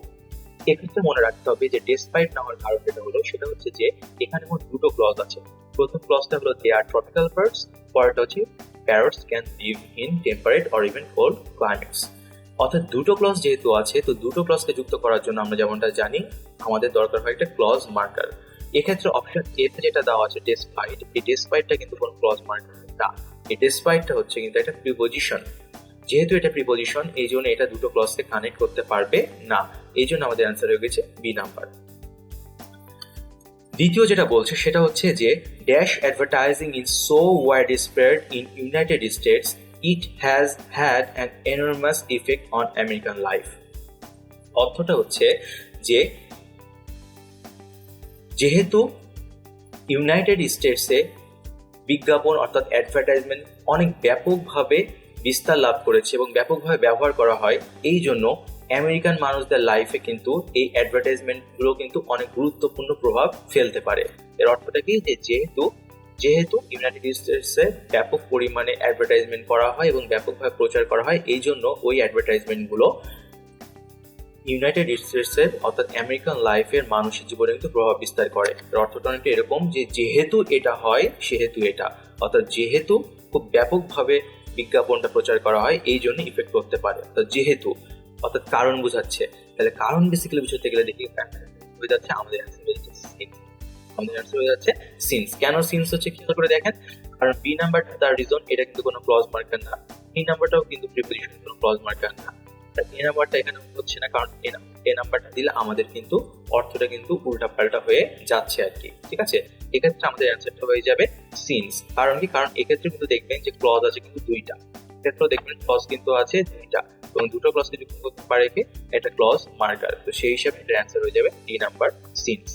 এক্ষেত্রে মনে রাখতে হবে যে ডেসপাইট না হওয়ার কারণ যেটা হলো সেটা হচ্ছে যে এখানে মোট দুটো ক্লজ আছে। প্রথম ক্লজটা হলো দে আর ট্রপিক্যাল বার্ডস, পরেরটা হচ্ছে parrots can live in temperate or even cold climates. অর্থাৎ দুটো ক্লজ যেহেতু আছে, তো দুটো ক্লজকে যুক্ত করার জন্য আমরা যেমনটা জানি আমাদের দরকার হয় একটা ক্লজ মার্কার। এক্ষেত্রে অপশন এ তে যেটা দেওয়া আছে ডেসপাইট, এই ডেসপাইটটা কিন্তু কোনো ক্লজ মার্কার না। এই ডেসপাইটটা হচ্ছে কিন্তু একটা প্রিপোজিশন। যেহেতু এটা প্রিপোজিশন, এই জন্য এটা দুটো ক্লজকে কানেক্ট করতে পারবে না, এই জন্য আমাদের অ্যান্সার হয়ে গেছে বি নাম্বার। দ্বিতীয় যেটা বলছে সেটা হচ্ছে যে dash advertising is so wide spread in United states it has had an enormous effect on American life. অর্থটা হচ্ছে যে যেহেতু ইউনাইটেড স্টেটসে বিজ্ঞাপন অর্থাৎ অ্যাডভার্টাইজমেন্ট অনেক ব্যাপকভাবে বিস্তার লাভ করেছে এবং ব্যাপকভাবে ব্যবহার করা হয়, এই জন্য আমেরিকান মানুষদের লাইফে কিন্তু এই অ্যাডভার্টাইজমেন্টগুলো কিন্তু অনেক গুরুত্বপূর্ণ প্রভাব ফেলতে পারে। এর অর্থটা কি, যে যেহেতু ইউনাইটেড স্টেটসে ব্যাপক পরিমাণে অ্যাডভার্টাইজমেন্ট করা হয় এবং ব্যাপকভাবে প্রচার করা হয়, এই জন্য ওই অ্যাডভার্টাইজমেন্টগুলো ইউনাইটেড স্টেটসের অর্থাৎ আমেরিকান লাইফের মানুষের জীবনে কিন্তু প্রভাব বিস্তার করে। এর অর্থটা অনেকটা এরকম যে যেহেতু এটা হয় সেহেতু এটা, অর্থাৎ যেহেতু খুব ব্যাপকভাবে বিজ্ঞাপনটা প্রচার করা হয় এই জন্য ইফেক্ট করতে পারে। অর্থাৎ যেহেতু অর্থাৎ কারণ বোঝাচ্ছে। তাহলে কারণ বেসিক্যালি বুঝতে গেলে দেখি হয়ে যাচ্ছে আমাদের অ্যান্সার হয়ে যাচ্ছে সিন্স। আমাদের অ্যান্সার হয়ে যাচ্ছে সিন্স। কেন সিন্স হচ্ছে খেয়াল করে দেখেন, কারণ বি নাম্বারটা তার রিজন, এটা কিন্তু কোনো ক্লজ মার্কার না। সি নাম্বারটাও কিন্তু প্রিপোজিশন কোনো ক্লজ মার্কার না। এ নাম্বারটা এখানে হচ্ছে না, কারণ এ নাম্বারটা দিলে আমাদের কিন্তু অর্থটা কিন্তু উল্টা পাল্টা হয়ে যাচ্ছে আর কি। ঠিক আছে, এক্ষেত্রে আমাদের অ্যান্সারটা হয়ে যাবে সিন্স। কারণ কি, কারণ এক্ষেত্রে কিন্তু দেখবেন যে ক্লজ আছে কিন্তু দুইটা, এক্ষেত্রেও দেখবেন ক্লজ কিন্তু আছে দুইটা এবং দুটো ক্লজকে যুক্ত করতে পারে কি, এটা ক্লজ মার্কার। তো সেই হিসাবে এটার অ্যান্সার হয়ে যাবে ডি নাম্বার সিন্স।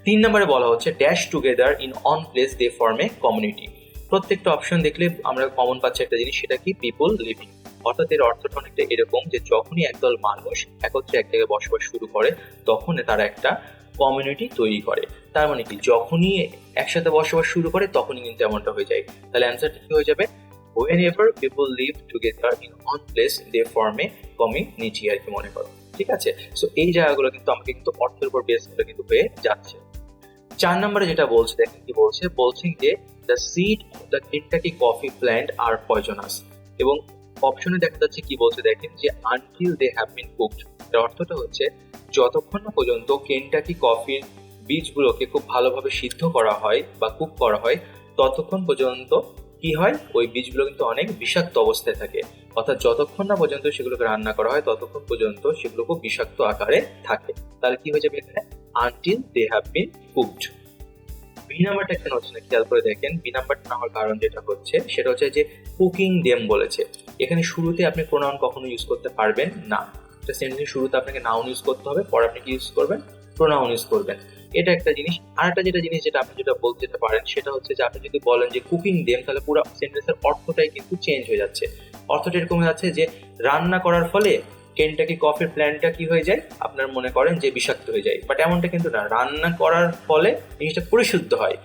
3 নম্বরে বলা হচ্ছে dash together in on place they form a community. প্রত্যেকটা অপশন দেখলে আমরা কমন পাচ্ছি একটা জিনিস, সেটা কি, পিপল লিভিং। অর্থাৎ এর অর্থটা অনেকটা এরকম যে যখনই একদল মানুষ একত্রে এক জায়গায় বসবাস শুরু করে তখন তারা একটা কমিউনিটি তৈরি করে। তার মানে কি, যখনই একসাথে বসবাস শুরু করে তখনই কিন্তু এমনটা হয়ে যায়। তাহলে অ্যান্সারটা কি হয়ে যাবে, whenever people live together in one place they form a community আর কি মনে করো। ঠিক আছে, সো এই জায়গাগুলো কিন্তু আমাকে কিন্তু অর্থের উপর বেস করে কিন্তু হয়ে যাচ্ছে। 4 নম্বরে যেটা বলছে দেখেন কি বলছে, যে the seed of the Kentucky coffee plant are poisonous. এবং অপশনে দেখা যাচ্ছে কি বলছে দেখেন, যে until they have been cooked. এর অর্থটা হচ্ছে যতক্ষণ না পর্যন্ত কেন্টাকি কফির বীজগুলোকে খুব ভালোভাবে সিদ্ধ করা হয় বা কুক করা হয় ততক্ষণ পর্যন্ত কি হয়, ওই বীজগুলো কিন্তু অনেক বিষাক্ত অবস্থায় থাকে। অর্থাৎ যতক্ষণ না পর্যন্ত সেগুলোকে রান্না করা হয় ততক্ষণ পর্যন্ত সেগুলো খুব বিষাক্ত আকারে থাকে। তাহলে কি হয়ে যাবে এখানে, until they have been cooked. B নাম্বারটা কেন হচ্ছে না খেয়াল করে দেখেন, বি নাম্বারটা নেওয়ার কারণ যেটা হচ্ছে সেটা হচ্ছে যে কুকিং দেম বলেছে। এখানে শুরুতে আপনি প্রোনাউন কখনো ইউজ করতে পারবেন না। একটা সেন্টেন্সের শুরুতে আপনাকে নাউন ইউজ করতে হবে, পরে আপনি কি ইউজ করবেন, প্রোনাউন ইউজ করবেন। এটা একটা জিনিস। আর একটা জিনিস যেটা আপনি যেটা বলতে পারেন সেটা হচ্ছে যে আপনি যদি বলেন যে কুকিং দেম, তাহলে পুরো সেন্টেন্সের অর্থটাই কিন্তু চেঞ্জ হয়ে যাচ্ছে। অর্থটা এরকম হয়ে যাচ্ছে যে রান্না করার ফলে কেন্টাকি কফির প্ল্যান্টটা কি হয়ে যায়, আপনার মনে করেন যে বিষাক্ত হয়ে যায়, বাট এমনটা কিন্তু না, রান্না করার ফলে জিনিসটা পরিশুদ্ধ হয়।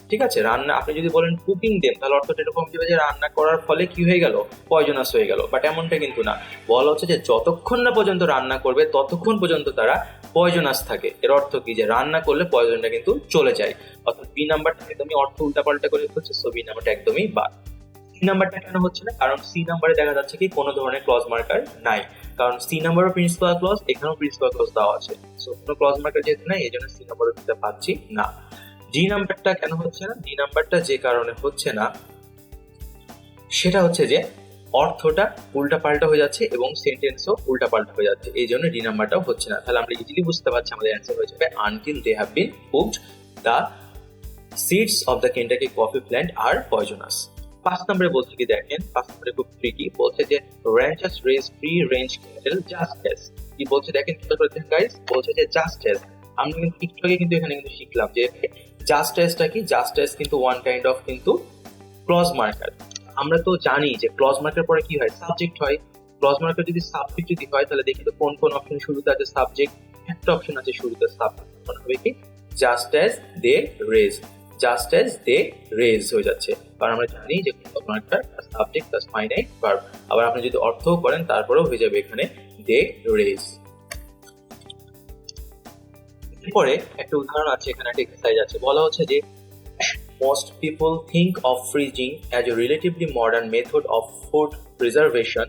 ঠিক আছে, রান্না আপনি যদি বলেন কুকিং দেম তাহলে অর্থটা এরকম হবে যে রান্না করার ফলে কি হয়ে গেল, পয়জনাস হয়ে গেল, বাট এমনটা কিন্তু না। বলা হচ্ছে যে যতক্ষণ না পর্যন্ত রান্না করবে ততক্ষণ পর্যন্ত তারা পয়জনাস থাকে। এর অর্থ কি, যে রান্না করলে পয়জনটা কিন্তু চলে যায়। অর্থাৎ বি নাম্বারটা একদমই অর্থ উল্টাপাল্টা করে হচ্ছে, সো বি নাম্বারটা একদমই বাদ। সি নাম্বারটা কেন হচ্ছে না, কারণ সি নাম্বারে দেখা যাচ্ছে কি কোনো ধরনের ক্লজ মার্কার নাই। কারণ সি নাম্বারও প্রিন্সিপাল ক্লজ, এখানেও প্রিন্সিপাল ক্লজ দেওয়া আছে, সো কোনো ক্লজ মার্কার যেহেতু নাই এই জন্য সি নাম্বারও দিতে পাচ্ছি না। ডি নাম্বারটা কেন হচ্ছে না, ডি নাম্বারটা যে কারণে হচ্ছে না সেটা হচ্ছে যে অর্থটা উল্টাপাল্টা হয়ে যাচ্ছে এবং সেন্টেন্সও উল্টাপাল্টা হয়ে যাচ্ছে, এই জন্য ডি নাম্বারটাও হচ্ছে না। তাহলে আমরা ইজিলি বুঝতে পারছি আমাদের অ্যান্সার হয়ে যাবে until they have been cooked the seeds of the Kentucky coffee plant are poisonous. 5 নম্বরে বলছে কি দেখেন, 5 নম্বরে খুব ট্রিকি বলছে যে ranchers raise free range cattle just as। কি বলছে দেখেন, কি বলছে গাইস, বলছে যে জাস্ট as। আমরা কিন্তু একটু আগে কিন্তু এখানে কিন্তু শিখলাম যে জাস্ট এসটা কি, জাস্ট এস কিন্তু ওয়ান কাইন্ড অফ কিন্তু ক্লজ মার্কার। আমরা তো জানি যে ক্লজ মার্কার পরে কি হয়, সাবজেক্ট হয়। ক্লজ মার্কার যদি সাবজেক্ট যদি হয় তাহলে দেখি তো কোন কোন অপশন শুরুতে আছে সাবজেক্ট, একটা অপশন আছে শুরুতে সাবজেক্ট, হবে কি just as they raise, just as they raise হয়ে যাচ্ছে। কারণ আমরা জানি যে clause marker subject plus finite verb. আবার আপনি যদি অর্থও করেন তারপরেও হয়ে যাবে এখানে দে রেজ। এরপরে একটা উদাহরণ আছে, এখানে একটা এক্সারসাইজ আছে, বলা হচ্ছে যে most people think of freezing as a relatively modern method of food preservation.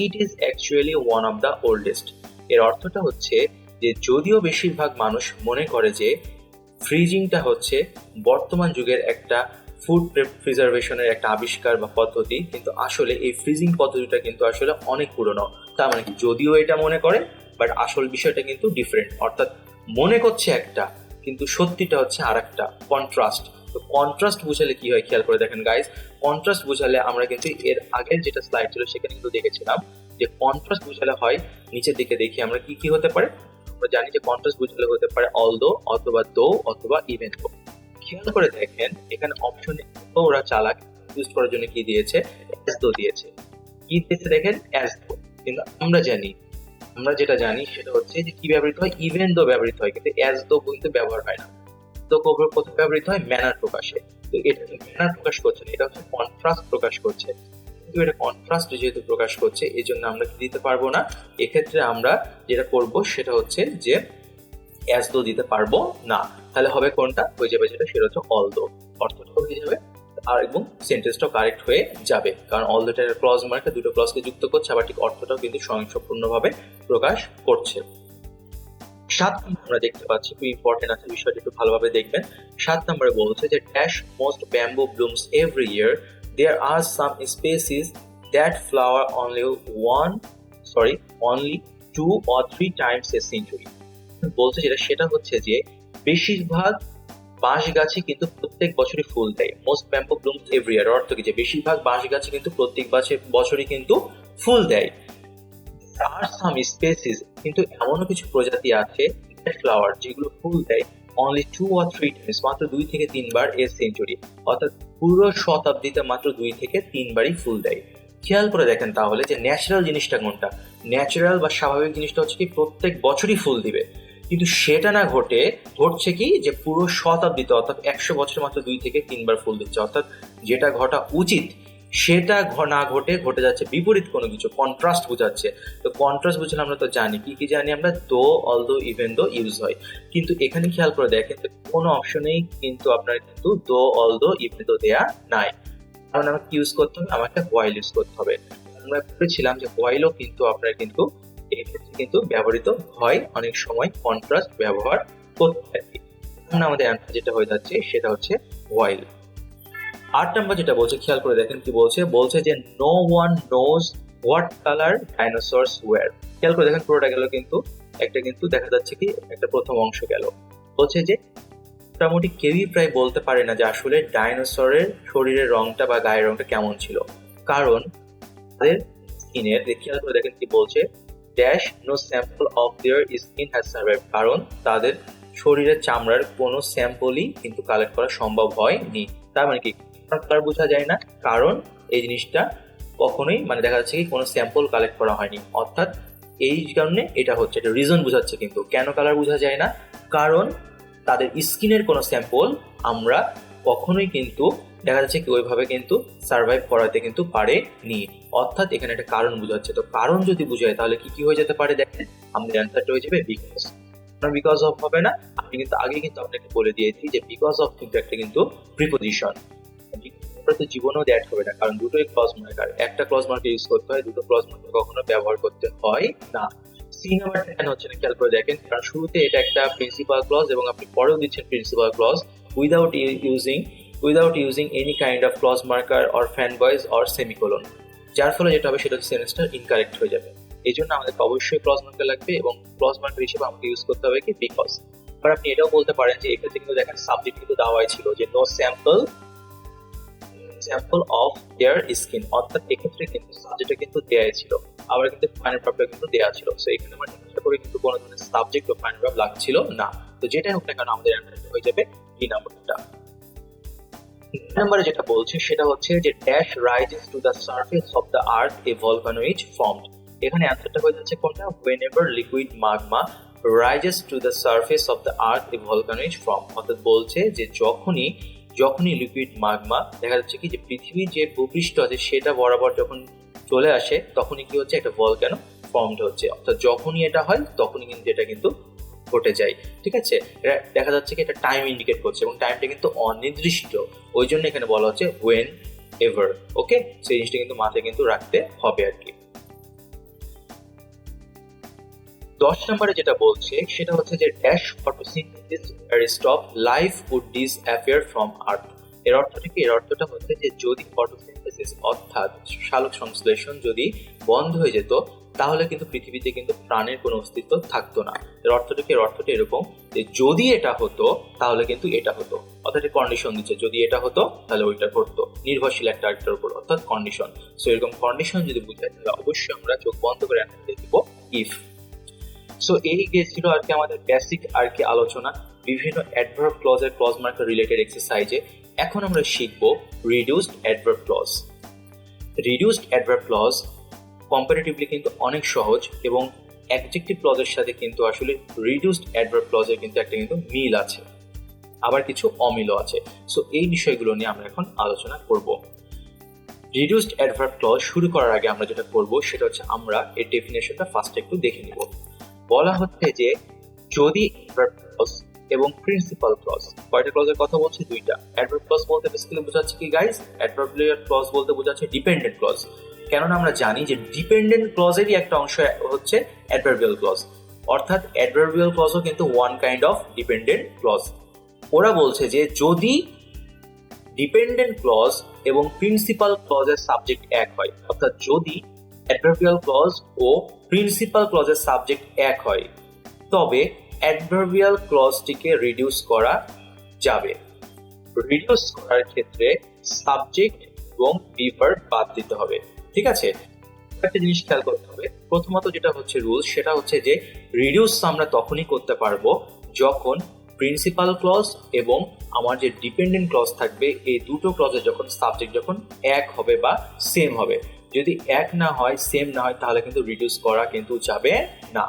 It is actually one of the oldest. এর অর্থটা হচ্ছে যে যদিও বেশিরভাগ মানুষ মনে করে যে ফ্রিজিংটা হচ্ছে বর্তমান যুগের একটা ফুড প্রিজার্ভেশনের একটা আবিষ্কার বা পদ্ধতি, কিন্তু আসলে এই ফ্রিজিং পদ্ধতিটা কিন্তু আসলে অনেক পুরনো। তার মানে কি, যদিও এটা মনে করে বাট আসল বিষয়টা কিন্তু ডিফারেন্ট। অর্থাৎ মনে করছে একটা কিন্তু সত্যিটা হচ্ছে আরেকটা, কন্ট্রাস্ট। তো কন্ট্রাস্ট বুঝালে কি হয় খেয়াল করে দেখেন গাইস। কন্ট্রাস্ট বুঝালে আমরা কিন্তু এর আগের যেটা স্লাইড ছিল সেখানে কিন্তু দেখেছিলাম যে কন্ট্রাস্ট বুঝালে হয়, নিচের দিকে দেখি আমরা কি কি হতে পারে। আমরা জানি যে কন্ট্রাস্ট বুঝালে হতে পারে অলদো অথবা দো অথবা ইভেন দো। খেয়াল করে দেখেন এখানে অপশনে ওরা চালাক ইউজ করার জন্য কি দিয়েছে, অ্যাজ দো দিয়েছে। কি দিয়েছে দেখেন, অ্যাজ দো। কিন্তু আমরা যেটা জানি সেটা হচ্ছে যে কি ব্যবহৃত হয়, ইভেন দো ব্যবহৃত হয়, কিন্তু অ্যাজ দো কিন্তু ব্যবহার হয় না। তো কোথায় ব্যবহৃত হয়, ম্যানার প্রকাশে। তো এটা ম্যানার প্রকাশ করছে না, এটা হচ্ছে কন্ট্রাস্ট প্রকাশ করছে। কিন্তু এটা কন্ট্রাস্ট যেহেতু প্রকাশ করছে এই জন্য আমরা কি দিতে পারবো না। এক্ষেত্রে আমরা যেটা করব সেটা হচ্ছে যে অ্যাজ দো দিতে পারবো না। তাহলে হবে কোনটা, হয়ে যাবে যেটা, সেটা হচ্ছে অল দো। অর্থটাও হয়ে যাবে আর এবং সেন্টেন্সটাও কারেক্ট হয়ে যাবে, কারণ অল দোটা ক্লজ মার্কে দুটো ক্লজকে যুক্ত করছে, আবার ঠিক অর্থটাও কিন্তু স্বয়ংসম্পূর্ণভাবে প্রকাশ করছে। 7 নম্বর আমরা দেখতে পাচ্ছি, খুব ইম্পর্টেন্ট আছে, বিষয়টা একটু ভালোভাবে দেখবেন। 7 নম্বরে বলছে যে dash most bamboo blooms every year, there are some species that flower only 2 or 3 times a century। বলছে সেটা হচ্ছে যে বেশিরভাগ বাঁশ গাছে কিন্তু প্রত্যেক বছরই ফুল দেয়। মোস্ট ব্যাম্বু ব্লুমস এভরি ইয়ার অর্থ কি, যে বেশিরভাগ বাঁশ গাছে কিন্তু প্রত্যেক বছরই কিন্তু ফুল দেয়। আর সাম স্পেসিস, কিন্তু এমনও কিছু প্রজাতি আছে ফ্লাওয়ার যেগুলো ফুল দেয় অনলি 2 or 3 টাইমস, মাত্র 2 থেকে 3 বার এ সেঞ্চুরি, অর্থাৎ পুরো শতাব্দীতে মাত্র 2 থেকে 3 বারই ফুল দেয়। খেয়াল করে দেখেন তাহলে যে ন্যাচারাল জিনিসটা কোনটা, ন্যাচারাল বা স্বাভাবিক জিনিসটা হচ্ছে কি প্রত্যেক বছরই ফুল দিবে, কিন্তু সেটা না ঘটছে কি যে পুরো শতাব্দীতে অর্থাৎ 100 বছর মাত্র 2 থেকে 3 বার ফুল দিচ্ছে, অর্থাৎ যেটা ঘটা উচিত সেটা না ঘটে যাচ্ছে বিপরীত কোনো কিছু, কন্ট্রাস্ট বোঝাচ্ছে। তো কন্ট্রাস্ট বুঝলে আমরা তো জানি কি জানি আমরা, দো, অলদো, ইভেন দো ইউজ হয়। কিন্তু এখানে খেয়াল করে দেখেন কোনো অপশনেই কিন্তু আপনার কিন্তু দো, অলদো, ইভেন দো দেয়া নাই, কারণ আমাকে ইউজ করতে হবে, আমাকে হোয়াইল ইউজ করতে হবে। আমরা বলেছিলাম যে হোয়াইলও কিন্তু আপনার কিন্তু এক্ষেত্রে কিন্তু ব্যবহৃত হয় অনেক সময় কন্ট্রাস্ট ব্যবহার করতে থাকি। আমাদের অ্যান্সার যেটা হয়ে যাচ্ছে সেটা হচ্ছে হোয়াইল। 8 নম্বর যেটা বলছে খেয়াল করে দেখেন কি বলছে যে no one knows what colour dinosaurs were. খেয়াল করে দেখেন পুরোটা গেল কিন্তু একটা কিন্তু দেখা যাচ্ছে কি একটা প্রথম অংশ গেল, বলছে যে মোটামুটি কেউই প্রায় বলতে পারে না যে আসলে ডাইনোসরের শরীরের রংটা বা গায়ের রংটা কেমন ছিল, কারণ তাদের স্কিনের, খেয়াল করে দেখেন কি বলছে, dash no sample of their skin has survive, কারণ তাদের শরীরের চামড়ার কোনো স্যাম্পলই কিন্তু কালেক্ট করা সম্ভব হয়নি। তার মানে কি কালার বোঝা যায় না, কারণ এই জিনিসটা কখনোই মানে দেখা যাচ্ছে কি কোনো স্যাম্পল কালেক্ট করা হয়নি, অর্থাৎ এই কারণে এটা হচ্ছে, এটা রিজন বোঝাচ্ছে। কিন্তু কেন কালার বোঝা যায় না, কারণ তাদের স্কিনের কোনো স্যাম্পল আমরা কখনোই কিন্তু দেখা যাচ্ছে কি ওইভাবে কিন্তু সার্ভাইভ করাতে কিন্তু পারেনি, অর্থাৎ এখানে একটা কারণ বোঝাচ্ছে। তো কারণ যদি বুঝায় তাহলে কি হয়ে যেতে পারে দেখেন, আমাদের অ্যান্সারটা হয়ে যাবে বিকজ অফ হবে না। আমি কিন্তু আগে কিন্তু আপনাকে বলে দিয়েছি যে বিকজ অফ কিন্তু একটা কিন্তু প্রিপোজিশন, তো জীবনেও দ্যাট হবে না, কারণ দুটোই ক্লজ মার্কার, একটা ক্লজ মার্কার ইউজ করতে হয়, দুটো ক্লজ মার্কার কখনো ব্যবহার করতে হয় না। সি নাম্বারটা কেন হচ্ছে না খেয়াল করে দেখেন, কারণ শুরুতে এটা একটা প্রিন্সিপাল ক্লজ এবং আপনি পরেও দিচ্ছেন principal clause without using any kind of clause marker or fan boys or semicolon, যার ফলে যেটা হবে সেটা সেন্টেন্সটা ইনকারেক্ট হয়ে যাবে। এই জন্য আমাদের অবশ্যই ক্লজ মার্কার লাগবে এবং ক্লজ মার্কার হিসেবে আমাকে ইউজ করতে হবে কি বিকজ। এবার আপনি এটাও বলতে পারেন যে এক্ষেত্রে কিন্তু দেখেন সাবজেক্ট কিন্তু দেওয়াই ছিল যে no sample of their skin, অর্থাৎ এক্ষেত্রে কিন্তু সাবজেক্টটা কিন্তু দেয়া ছিল, আবার কিন্তু ফাইনাল ভার্বটা কিন্তু দেয়া ছিল। সো এখানে আমরা চেষ্টা করে কিন্তু কোনো ধরনের সাবজেক্ট বা ফাইনাল ভার্ব লাগছিল না। তো যেটাই হোক না কেন আমাদের অ্যান্সার হয়ে যাবে বি নাম্বারটা। নম্বরে যেটা বলছে সেটা হচ্ছে যে dash rises to the surface of the earth A volcano is formed. এখানে অ্যান্সারটা হয়ে যাচ্ছে কোনটা, whenever liquid magma rises to the surface of the earth a volcano is formed। অর্থাৎ বলছে যে যখনই লিকুইড ম্যাগমা দেখা যাচ্ছে কি যে পৃথিবীর যে ভূপৃষ্ঠ আছে সেটা বরাবর যখন চলে আসে তখনই কি হচ্ছে, একটা ভলকানো ফর্মড হচ্ছে। অর্থাৎ যখনই এটা হয় তখনই কিন্তু এটা কিন্তু ঘটে যায়। ঠিক আছে, এটা দেখা যাচ্ছে কি এটা টাইম ইন্ডিকেট করছে এবং টাইমটা কিন্তু অনির্দিষ্ট, ওই জন্য এখানে বলা হচ্ছে ওয়েন এভার। ওকে, সেই জিনিসটা কিন্তু মাথায় কিন্তু রাখতে হবে আর কি। 10 নম্বরে যেটা বলছে সেটা হচ্ছে যে dash photosynthesis stop life would disappear from earth. এর অর্থটা কি, এর অর্থটা হচ্ছে যে যদি ফটোসিনথেসিস অর্থাৎ সালোক সংশ্লেষণ যদি বন্ধ হয়ে যেত তাহলে কিন্তু পৃথিবীতে কিন্তু প্রাণের কোনো অস্তিত্ব থাকতো না। এর অর্থটা এরকম যে যদি এটা হতো তাহলে কিন্তু এটা হতো, অর্থাৎ কন্ডিশন দিচ্ছে, যদি এটা হতো তাহলে ওইটা করতো, নির্ভরশীল একটা আরেকটার উপর, অর্থাৎ কন্ডিশন। সো এরকম কন্ডিশন যদি বুঝাই তাহলে অবশ্যই আমরা চোখ বন্ধ করে অ্যান্সার দিয়ে দিব ইফ। সো এই গেছিল আর কি আমাদের বেসিক আর কি আলোচনা বিভিন্ন অ্যাডভার্ব ক্লজের ক্লজ মার্কার রিলেটেড এক্সারসাইজে। এখন আমরা শিখবো reduced adverb clause. Reduced adverb clause comparatively কিন্তু অনেক সহজ, এবং অ্যাডজেক্টিভ ক্লজের সাথে কিন্তু আসলে রিডিউসড অ্যাডভার্ব ক্লজের কিন্তু একটা কিন্তু মিল আছে, আবার কিছু অমিলও আছে। সো এই বিষয়গুলো নিয়ে আমরা এখন আলোচনা করব। রিডিউসড অ্যাডভার্ব ক্লজ শুরু করার আগে আমরা যেটা করব সেটা হচ্ছে আমরা এর ডেফিনেশনটা ফার্স্ট একটু দেখে নিব। বলা হচ্ছে যে যদি অ্যাডভার্ব ক্লজ এবং প্রিন্সিপাল ক্লজ, কয়টা ক্লজের কথা বলছি? দুইটা। অ্যাডভার্ব ক্লজ বলতে বেসিক্যালি বোঝাচ্ছে কি গাইস? অ্যাডভার্বিয়াল ক্লজ বলতে বোঝাচ্ছে ডিপেন্ডেন্ট ক্লজ। কেননা আমরা জানি যে ডিপেন্ডেন্ট ক্লজেরই একটা অংশ হচ্ছে অ্যাডভার্বিয়াল ক্লজ, অর্থাৎ অ্যাডভার্বিয়াল ক্লজও কিন্তু one kind of dependent clause. ওরা বলছে যে যদি ডিপেন্ডেন্ট ক্লজ এবং প্রিন্সিপাল ক্লজের সাবজেক্ট এক হয়, অর্থাৎ যদি অ্যাডভার্বিয়াল ক্লজ ও প্রিন্সিপাল ক্লজের সাবজেক্ট এক হয়, তবে অ্যাডভার্বিয়াল ক্লজটিকে রিডিউস করা যাবে। রিডিউস করার ক্ষেত্রে সাবজেক্ট এবং বিভার্ব বাদ দিতে হবে, ঠিক আছে? একটা জিনিস খেয়াল করতে হবে, প্রথমত যেটা হচ্ছে রুলস, সেটা হচ্ছে যে রিডিউস আমরা তখনই করতে পারবো যখন প্রিন্সিপাল ক্লজ এবং আমার যে ডিপেন্ডেন্ট ক্লজ থাকবে এই দুটো ক্লজের যখন সাবজেক্ট যখন এক হবে বা সেম হবে। যদি এক না হয়, সেম না হয়, তাহলে কিন্তু রিডিউস করা কিন্তু যাবে না।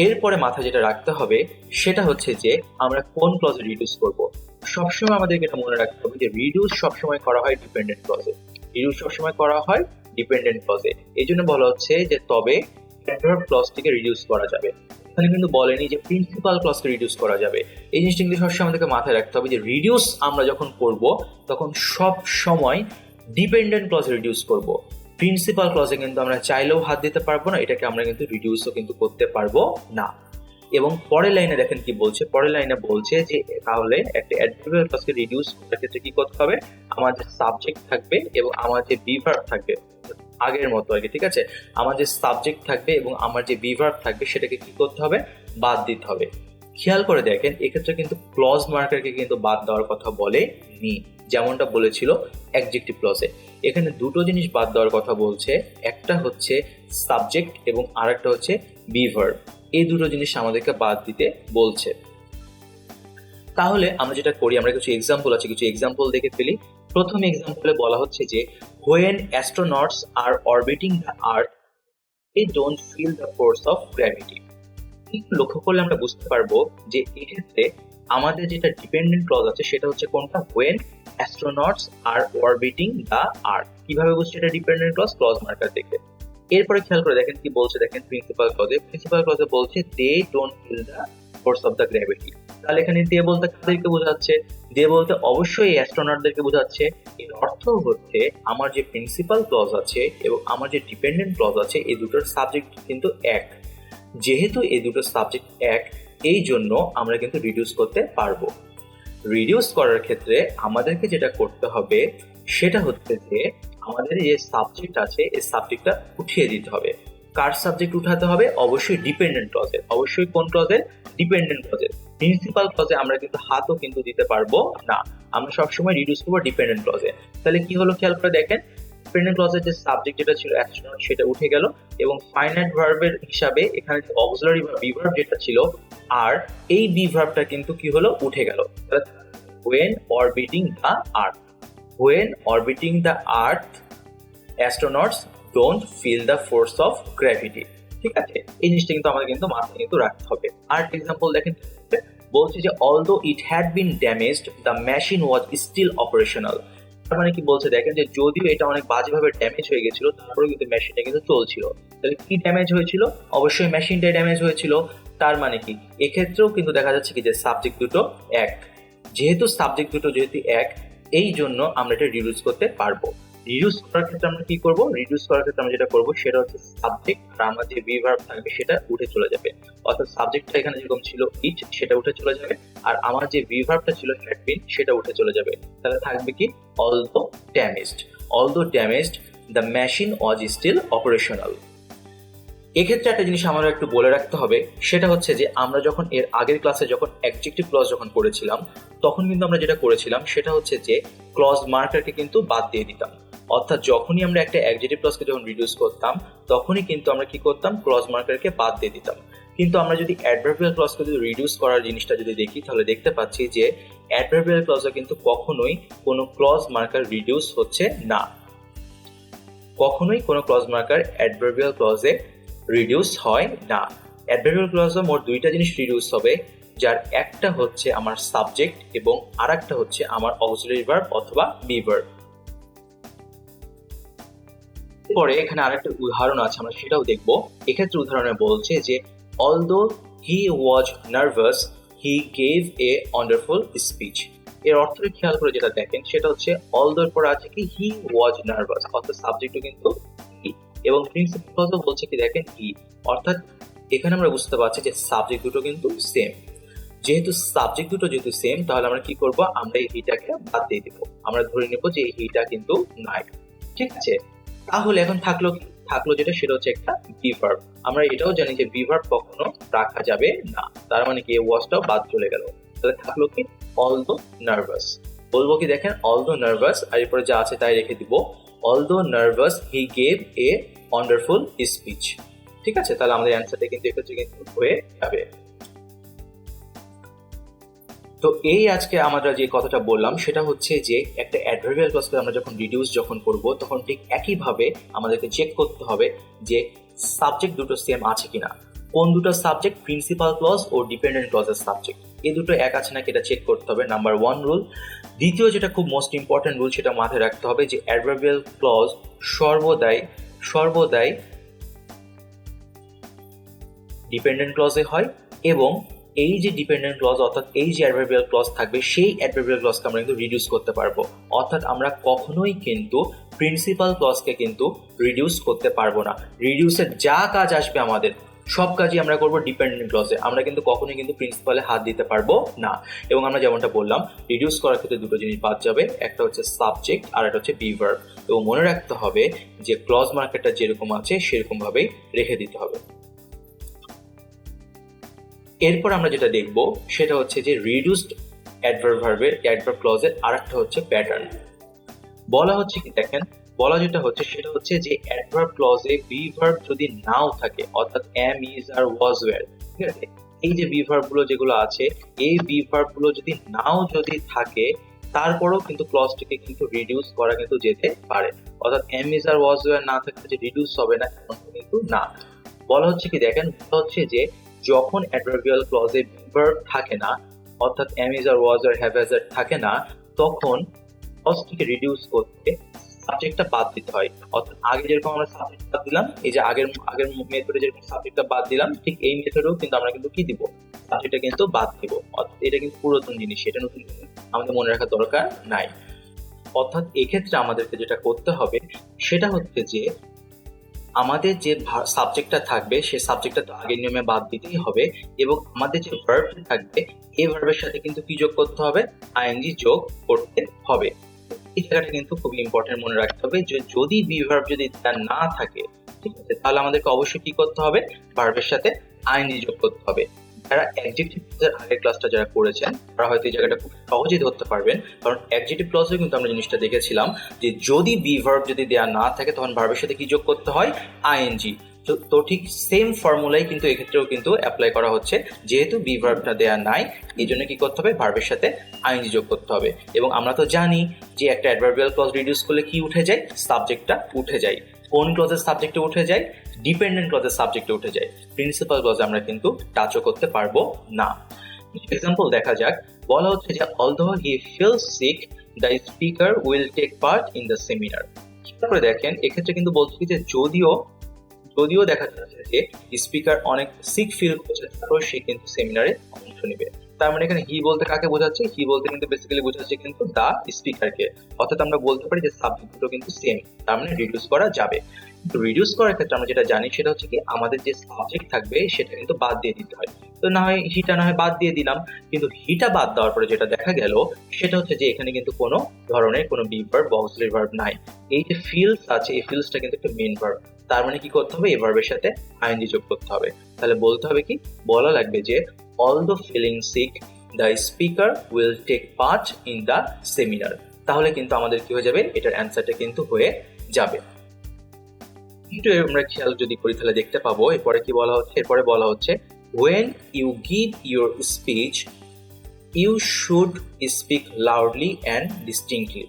এরপরে মাথায় যেটা রাখতে হবে সেটা হচ্ছে যে আমরা কোন ক্লজে রিডিউস করব। সবসময় আমাদেরকে এটা মনে রাখতে হবে যে রিডিউস সবসময় করা হয় ডিপেন্ডেন্ট ক্লজে, রিডিউস সবসময় করা হয় ডিপেন্ডেন্ট ক্লজে। এই জন্য বলা হচ্ছে যে তবে অ্যাডভার্ব ক্লজটিকে রিডিউস করা যাবে। এখানে কিন্তু বলেনি যে প্রিন্সিপাল ক্লজকে রিডিউস করা যাবে। এই জিনিসটা কিন্তু সবসময় আমাদেরকে মাথায় রাখতে হবে যে রিডিউস আমরা যখন করব তখন সব সময় ডিপেন্ডেন্ট ক্লজে রিডিউস করব। প্রিন্সিপাল ক্লজে কিন্তু আমরা চাইলেও হাত দিতে পারবো না, এটাকে আমরা কিন্তু রিডিউসও কিন্তু করতে পারবো না। এবং পরের লাইনে দেখেন কি বলছে, পরের লাইনে বলছে যে তাহলে একটা অ্যাডভার্বিয়াল ক্লজকে রিডিউস করার ক্ষেত্রে কি করতে হবে? আমার যে সাবজেক্ট থাকবে এবং আমার যে বিভার্ব থাকবে, আগের মতো আর কি, ঠিক আছে? আমার যে সাবজেক্ট থাকবে এবং আমার যে বিভার্ব থাকবে সেটাকে কি করতে হবে? বাদ দিতে হবে। খেয়াল করে দেখেন এক্ষেত্রে কিন্তু ক্লজ মার্কারকে কিন্তু বাদ দেওয়ার কথা বলেনি, যেমনটা বলেছিল অ্যাডজেক্টিভ ক্লজে। এখানে দুটো জিনিস বাদ দেওয়ার কথা বলছে, একটা হচ্ছে সাবজেক্ট এবং আরেকটা হচ্ছে বিভার্ব। এই দুটো জিনিস আমাদেরকে বাদ দিতে বলছে। তাহলে আমরা যেটা করি, আমরা কিছু এক্সাম্পল আছে, কিছু এক্সাম্পল দেখে ফেলি। প্রথম এক্সাম্পলে বলা হচ্ছে যে when astronauts are orbiting the earth they don't feel the force of gravity। একটু লক্ষ্য করলে আমরা বুঝতে পারবো যে এক্ষেত্রে আমাদের যেটা ডিপেন্ডেন্ট ক্লজ আছে সেটা হচ্ছে কোনটা? when astronauts are orbiting the earth। কিভাবে বুঝছি এটা ডিপেন্ডেন্ট ক্লজ? ক্লজ মার্কার দেখে। এরপরে খেয়াল করে দেখেন কি বলছে, দেখেন প্রিন্সিপাল ক্লজে বলছে they don't feel the force of the gravity। তাহলে এখানে দে বলতে কাদেরকে বোঝাচ্ছে? দে বলতে অবশ্যই অ্যাস্ট্রোনটদেরকে বোঝাচ্ছে। এর অর্থ হচ্ছে আমার যে প্রিন্সিপাল ক্লজ আছে এবং আমার যে ডিপেন্ডেন্ট ক্লজ আছে এই দুটোর সাবজেক্ট কিন্তু এক। যেহেতু এই দুটো সাবজেক্ট এক, এই জন্য আমরা কিন্তু রিডিউস করতে পারবো। রিডিউস করার ক্ষেত্রে আমাদেরকে যেটা করতে হবে সেটা হচ্ছে যে আমাদের যে সাবজেক্ট আছে এই সাবজেক্টটা উঠিয়ে দিতে হবে। কার সাবজেক্ট উঠাতে হবে? অবশ্যই ডিপেন্ডেন্ট ক্লজের। অবশ্যই কোন ক্লজের? ডিপেন্ডেন্ট ক্লজের। প্রিন্সিপাল ক্লজে আমরা কিন্তু হাতও কিন্তু দিতে পারবো না, আমরা সবসময় রিডিউস করবো ডিপেন্ডেন্ট ক্লজে। তাহলে কি হলো খেয়াল করে দেখেন, ডিপেন্ডেন্ট ক্লজের যে সাবজেক্ট যেটা ছিল অ্যাস্ট্রোনট সেটা উঠে গেল, এবং ফাইনাইট ভার্বের হিসাবে এখানে যে অক্সিলারি বা বিভার্ব যেটা ছিল আর, এই বিভার্বটা কিন্তু কি হলো? উঠে গেল। when orbiting the earth, when orbiting the earth astronauts don't feel the force of gravity। ঠিক আছে, এই জিনিসটা কিন্তু আমাদের কিন্তু মাথায় কিন্তু রাখতে হবে। আর এক্সাম্পল দেখেন বলছে যে although it had been damaged the machine was still operational। তার মানে কি বলছে দেখেন, যে যদিও এটা অনেক বাজেভাবে ড্যামেজ হয়ে গেছিল তারপরেও কিন্তু মেশিনটা কিন্তু চলছিল। তাহলে কি ড্যামেজ হয়েছিল? অবশ্যই মেশিনটাই ড্যামেজ হয়েছিল। তার মানে কি এক্ষেত্রেও কিন্তু দেখা যাচ্ছে কি যে সাবজেক্ট দুটো এক। যেহেতু সাবজেক্ট দুটো যেহেতু এক, এই জন্য আমরা এটা রিডিউস করতে পারবো। রিডিউস করার ক্ষেত্রে আমরা কি করব? রিডিউস করার ক্ষেত্রে আমরা যেটা করব সেটা হচ্ছে সাবজেক্ট আর আমার যে বিভার্ব থাকবে সেটা উঠে চলে যাবে। অর্থাৎ সাবজেক্টটা এখানে যেরকম ছিল ইট, সেটা উঠে চলে যাবে, আর আমার যে বিভার্বটা ছিল হ্যাড বিন সেটা উঠে চলে যাবে। তাহলে থাকবে কি? Although damaged. Although damaged the machine was still operational. এক্ষেত্রে একটা জিনিস আমরা একটু বলে রাখতে হবে, সেটা হচ্ছে যে আমরা যখন এর আগের ক্লাসে যখন অ্যাডজেক্টিভ ক্লজ যখন করেছিলাম, তখন কিন্তু আমরা যেটা করেছিলাম সেটা হচ্ছে যে ক্লজ মার্কারকে কিন্তু বাদ দিয়ে দিতাম। অর্থাৎ যখনই আমরা একটা অ্যাডজেক্টিভ ক্লজকে যখন রিডিউস করতাম, তখনই কিন্তু আমরা কি করতাম, ক্লজ মার্কারকে বাদ দিয়ে দিতাম। কিন্তু আমরা যদি অ্যাডভার্বিয়াল ক্লজকে যদি রিডিউস করার জিনিসটা যদি দেখি, তাহলে দেখতে পাচ্ছি যে অ্যাডভার্বিয়াল ক্লজে কিন্তু কখনোই কোনো ক্লজ মার্কার রিডিউস হচ্ছে না। কখনোই কোনো ক্লজ মার্কার অ্যাডভার্বিয়াল ক্লজে রিডিউস হয় না। অ্যাডভার্বিয়াল ক্লজে মোট দুইটা জিনিস রিডিউস হবে, যার একটা হচ্ছে আমার সাবজেক্ট এবং আরেকটা হচ্ছে আমার অক্সিলারি ভার্ব অথবা বি ভার্ব। পরে এখানে আরেকটা উদাহরণ আছে, আমরা সেটাও দেখব। এক্ষেত্রে উদাহরণে বলছে যে although he was nervous he gave a wonderful speech। এর অর্থটা খেয়াল করে যেটা দেখেন সেটা হচ্ছে although এর পর আছে কি he was nervous, অর্থাৎ সাবজেক্টও কিন্তু he, এবং প্রিন্সিপাল ক্লজও বলছে কি দেখেন he, অর্থাৎ এখানে আমরা বুঝতে পারছি যে সাবজেক্ট দুটো কিন্তু সেম। যেহেতু সাবজেক্ট দুটো যেহেতু সেম, তাহলে আমরা কি করব, আমরা এই হিটাকে বাদ দিয়ে দিব। আমরা ধরে নেব যে এই হিটা কিন্তু নাই, ঠিক আছে। তাহলে এখন থাকলো যেটা, সেটা হচ্ছে একটা বি ভার্ব। আমরা এটাও জানি যে বি ভার্ব কখনো রাখা যাবে না, তার মানে কি এই ওয়াজটাও বাদ চলে গেল। তাহলে থাকলো কি অলদো নার্ভাস। বলবো কি দেখেন অলদো নার্ভাস, আর এরপরে যা আছে তাই রেখে দিব, although nervous he gave a wonderful speech. ঠিক আছে, তাহলে আমাদের অ্যান্সারটা কিন্তু এক্ষেত্রে কিন্তু হয়ে যাবে। তো এই আজকে আমরা যে কথাটা বললাম সেটা হচ্ছে যে একটা অ্যাডভার্বিয়াল ক্লজকে আমরা যখন রিডিউস যখন করব, তখন ঠিক একইভাবে আমাদেরকে চেক করতে হবে যে সাবজেক্ট দুটো সেম আছে কিনা। কোন দুটো সাবজেক্ট, প্রিন্সিপাল ক্লজ ও ডিপেন্ডেন্ট ক্লজের সাবজেক্ট, এই দুটো এক আছে নাকি এটা চেক করতে হবে, নাম্বার 1 রুল। দ্বিতীয় যেটা খুব মোস্ট ইম্পর্টেন্ট রুল, সেটা মাথায় রাখতে হবে যে অ্যাডভার্বিয়াল ক্লজ সর্বদাই ডিপেন্ডেন্ট ক্লজে হয়, এবং এই যে ডিপেন্ডেন্ট ক্লজ অর্থাৎ এই যে অ্যাডভার্বিয়াল ক্লজ থাকবে, সেই অ্যাডভার্বিয়াল ক্লজকে আমরা কিন্তু রিডিউস করতে পারবো। অর্থাৎ আমরা কখনোই কিন্তু প্রিন্সিপাল ক্লজকে কিন্তু রিডিউস করতে পারবো না। রিডিউসের যা কাজ আসবে আমাদের সব কাজই আমরা করবো ডিপেন্ডেন্ট ক্লজে, আমরা কিন্তু কখনোই কিন্তু প্রিন্সিপালে হাত দিতে পারবো না। এবং আমরা যেমনটা বললাম, রিডিউস করার ক্ষেত্রে দুটো জিনিস বাদ যাবে, একটা হচ্ছে সাবজেক্ট আর একটা হচ্ছে বি ভার্ব। এবং মনে রাখতে হবে যে ক্লজ মার্কেটটা যেরকম আছে সেরকম ভাবেই রেখে দিতে হবে। এরপর আমরা যেটা দেখব সেটা হচ্ছে যে রিডিউসড অ্যাডভার্ব ভার্বের অ্যাডভার্ব ক্লজের আরেকটা হচ্ছে প্যাটার্ন। বলা হচ্ছে কি দেখেন, বলা যেটা হচ্ছে সেটা হচ্ছে যে অ্যাডভার্ব ক্লজে বি ভার্ব যদি নাও থাকে, অর্থাৎ am, is R was were, ঠিক আছে, এই যে বি ভার্ব গুলো যেগুলো আছে, এই বি ভার্ব গুলো যদি নাও যদি থাকে, তারপরেও কিন্তু ক্লজটিকে কিন্তু রিডিউস করা কিন্তু যেতে পারে। অর্থাৎ am, is R was were না থাকলে যে রিডিউস হবে না, কিন্তু না। বলা হচ্ছে কি দেখেন, বলা হচ্ছে যে যখন অ্যাডভার্বিয়াল ক্লজে ভার্ব থাকে না, অর্থাৎ এম, ইজ আর ওয়াজ আর হ্যাভ, হ্যাজ আর থাকে না, তখন ক্লজটিকে রিডিউস করতে সাবজেক্টটা বাদ দিতে হয়। অর্থাৎ আগে যেরকম আমরা সাবজেক্ট বাদ দিলাম, এই যে আগের মেথডে যেরকম সাবজেক্টটা বাদ দিলাম, ঠিক এই মেথডেও কিন্তু আমরা কিন্তু কি দিব, সাবজেক্টটা কিন্তু বাদ দিব। অর্থাৎ এটা কিন্তু পুরাতন জিনিস, এটা নতুন আমাদের মনে রাখার দরকার নাই। অর্থাৎ এক্ষেত্রে আমাদেরকে যেটা করতে হবে সেটা হচ্ছে যে আমাদের যে সাবজেক্টটা থাকবে সেই সাবজেক্টটা তো আগের নিয়মে বাদ দিতেই হবে, এবং আমাদের যে ভার্বটা থাকবে এই ভার্বের সাথে কিন্তু কি যোগ করতে হবে, আইএনজি যোগ করতে হবে। এই জায়গাটা কিন্তু খুব ইম্পর্টেন্ট মনে রাখতে হবে যে যদি বি ভার্ব যদি তার না থাকে, ঠিক আছে, তাহলে আমাদেরকে অবশ্যই কি করতে হবে, ভার্বের সাথে আইএনজি যোগ করতে হবে। যারা অ্যাডজেক্টিভ ক্লজের আগের ক্লাসটা যারা করেছেন তারা হয়তো এই জায়গাটা খুব সহজেই ধরতে পারবেন, কারণ অ্যাডজেক্টিভ ক্লজে কিন্তু আমরা জিনিসটা দেখেছিলাম যে যদি বি ভার্ব যদি দেওয়া না থাকে তখন ভার্বের সাথে কি যোগ করতে হয়, আইএনজি। তো ঠিক সেম ফর্মুলাই কিন্তু এক্ষেত্রেও কিন্তু অ্যাপ্লাই করা হচ্ছে, যেহেতু বি ভার্বটা দেওয়া নাই, এই জন্য কি করতে হবে, ভার্বের সাথে আইএনজি যোগ করতে হবে। এবং আমরা তো জানি যে একটা অ্যাডভার্বিয়াল ক্লজ রিডিউস করলে কি উঠে যায়, সাবজেক্টটা উঠে যায়। কোন ক্লজের সাবজেক্টে উঠে যায়, ডিপেন্ডেন্ট ক্লজের সাবজেক্টে উঠে যায়। প্রিন্সিপাল ক্লজে আমরা কিন্তু টাচও করতে পারবো না। এক্সাম্পল দেখা যাক। বলা হচ্ছে যে although he feels sick the speaker will take part in the seminar। তারপরে দেখেন এক্ষেত্রে কিন্তু বলছে যে যদিও দেখা যাচ্ছে যে স্পিকার অনেক সিক ফিল করছে, তারপর সে কিন্তু সেমিনারে অংশ নেবে। তার মানে এখানে হি বলতে কাকে বোঝাচ্ছে, হি বলতে কিন্তু বেসিক্যালি বোঝাচ্ছে কিন্তু দা স্পিকারকে। অর্থাৎ আমরা বলতে পারি যে সাবজেক্ট দুটো কিন্তু সেম, তার মানে রিডিউস করা যাবে। রিডিউস করার ক্ষেত্রে আমরা যেটা জানি সেটা হচ্ছে কি আমাদের যে সাবজেক্ট থাকবে সেটা কিন্তু বাদ দিয়ে দিতে হয়। তো না হয় হিটা না হয় বাদ দিয়ে দিলাম, কিন্তু হিটা বাদ দেওয়ার পরে যেটা দেখা গেল সেটা হচ্ছে যে এখানে কিন্তু কোনো ধরনের কোনো বি ভার্ব বা অক্সিলারি ভার্ব নাই। এই যে ফিলস আছে এই ফিলসটা কিন্তু একটা মেইন ভার্ব, তার মানে কি করতে হবে এই ভার্বের সাথে আইএনজি যোগ করতে হবে। তাহলে বলতে হবে কি, বলা লাগবে যে although feeling sick the speaker will take part in the seminar। তাহলে কিন্তু আমাদের কি হয়ে যাবে, এটার অ্যান্সারটা কিন্তু হয়ে যাবে। একটু আমরা খেয়াল যদি করি তাহলে দেখতে পাবো এরপরে কি বলা হচ্ছে, এরপরে বলা হচ্ছে when you give your speech you should speak loudly and distinctly।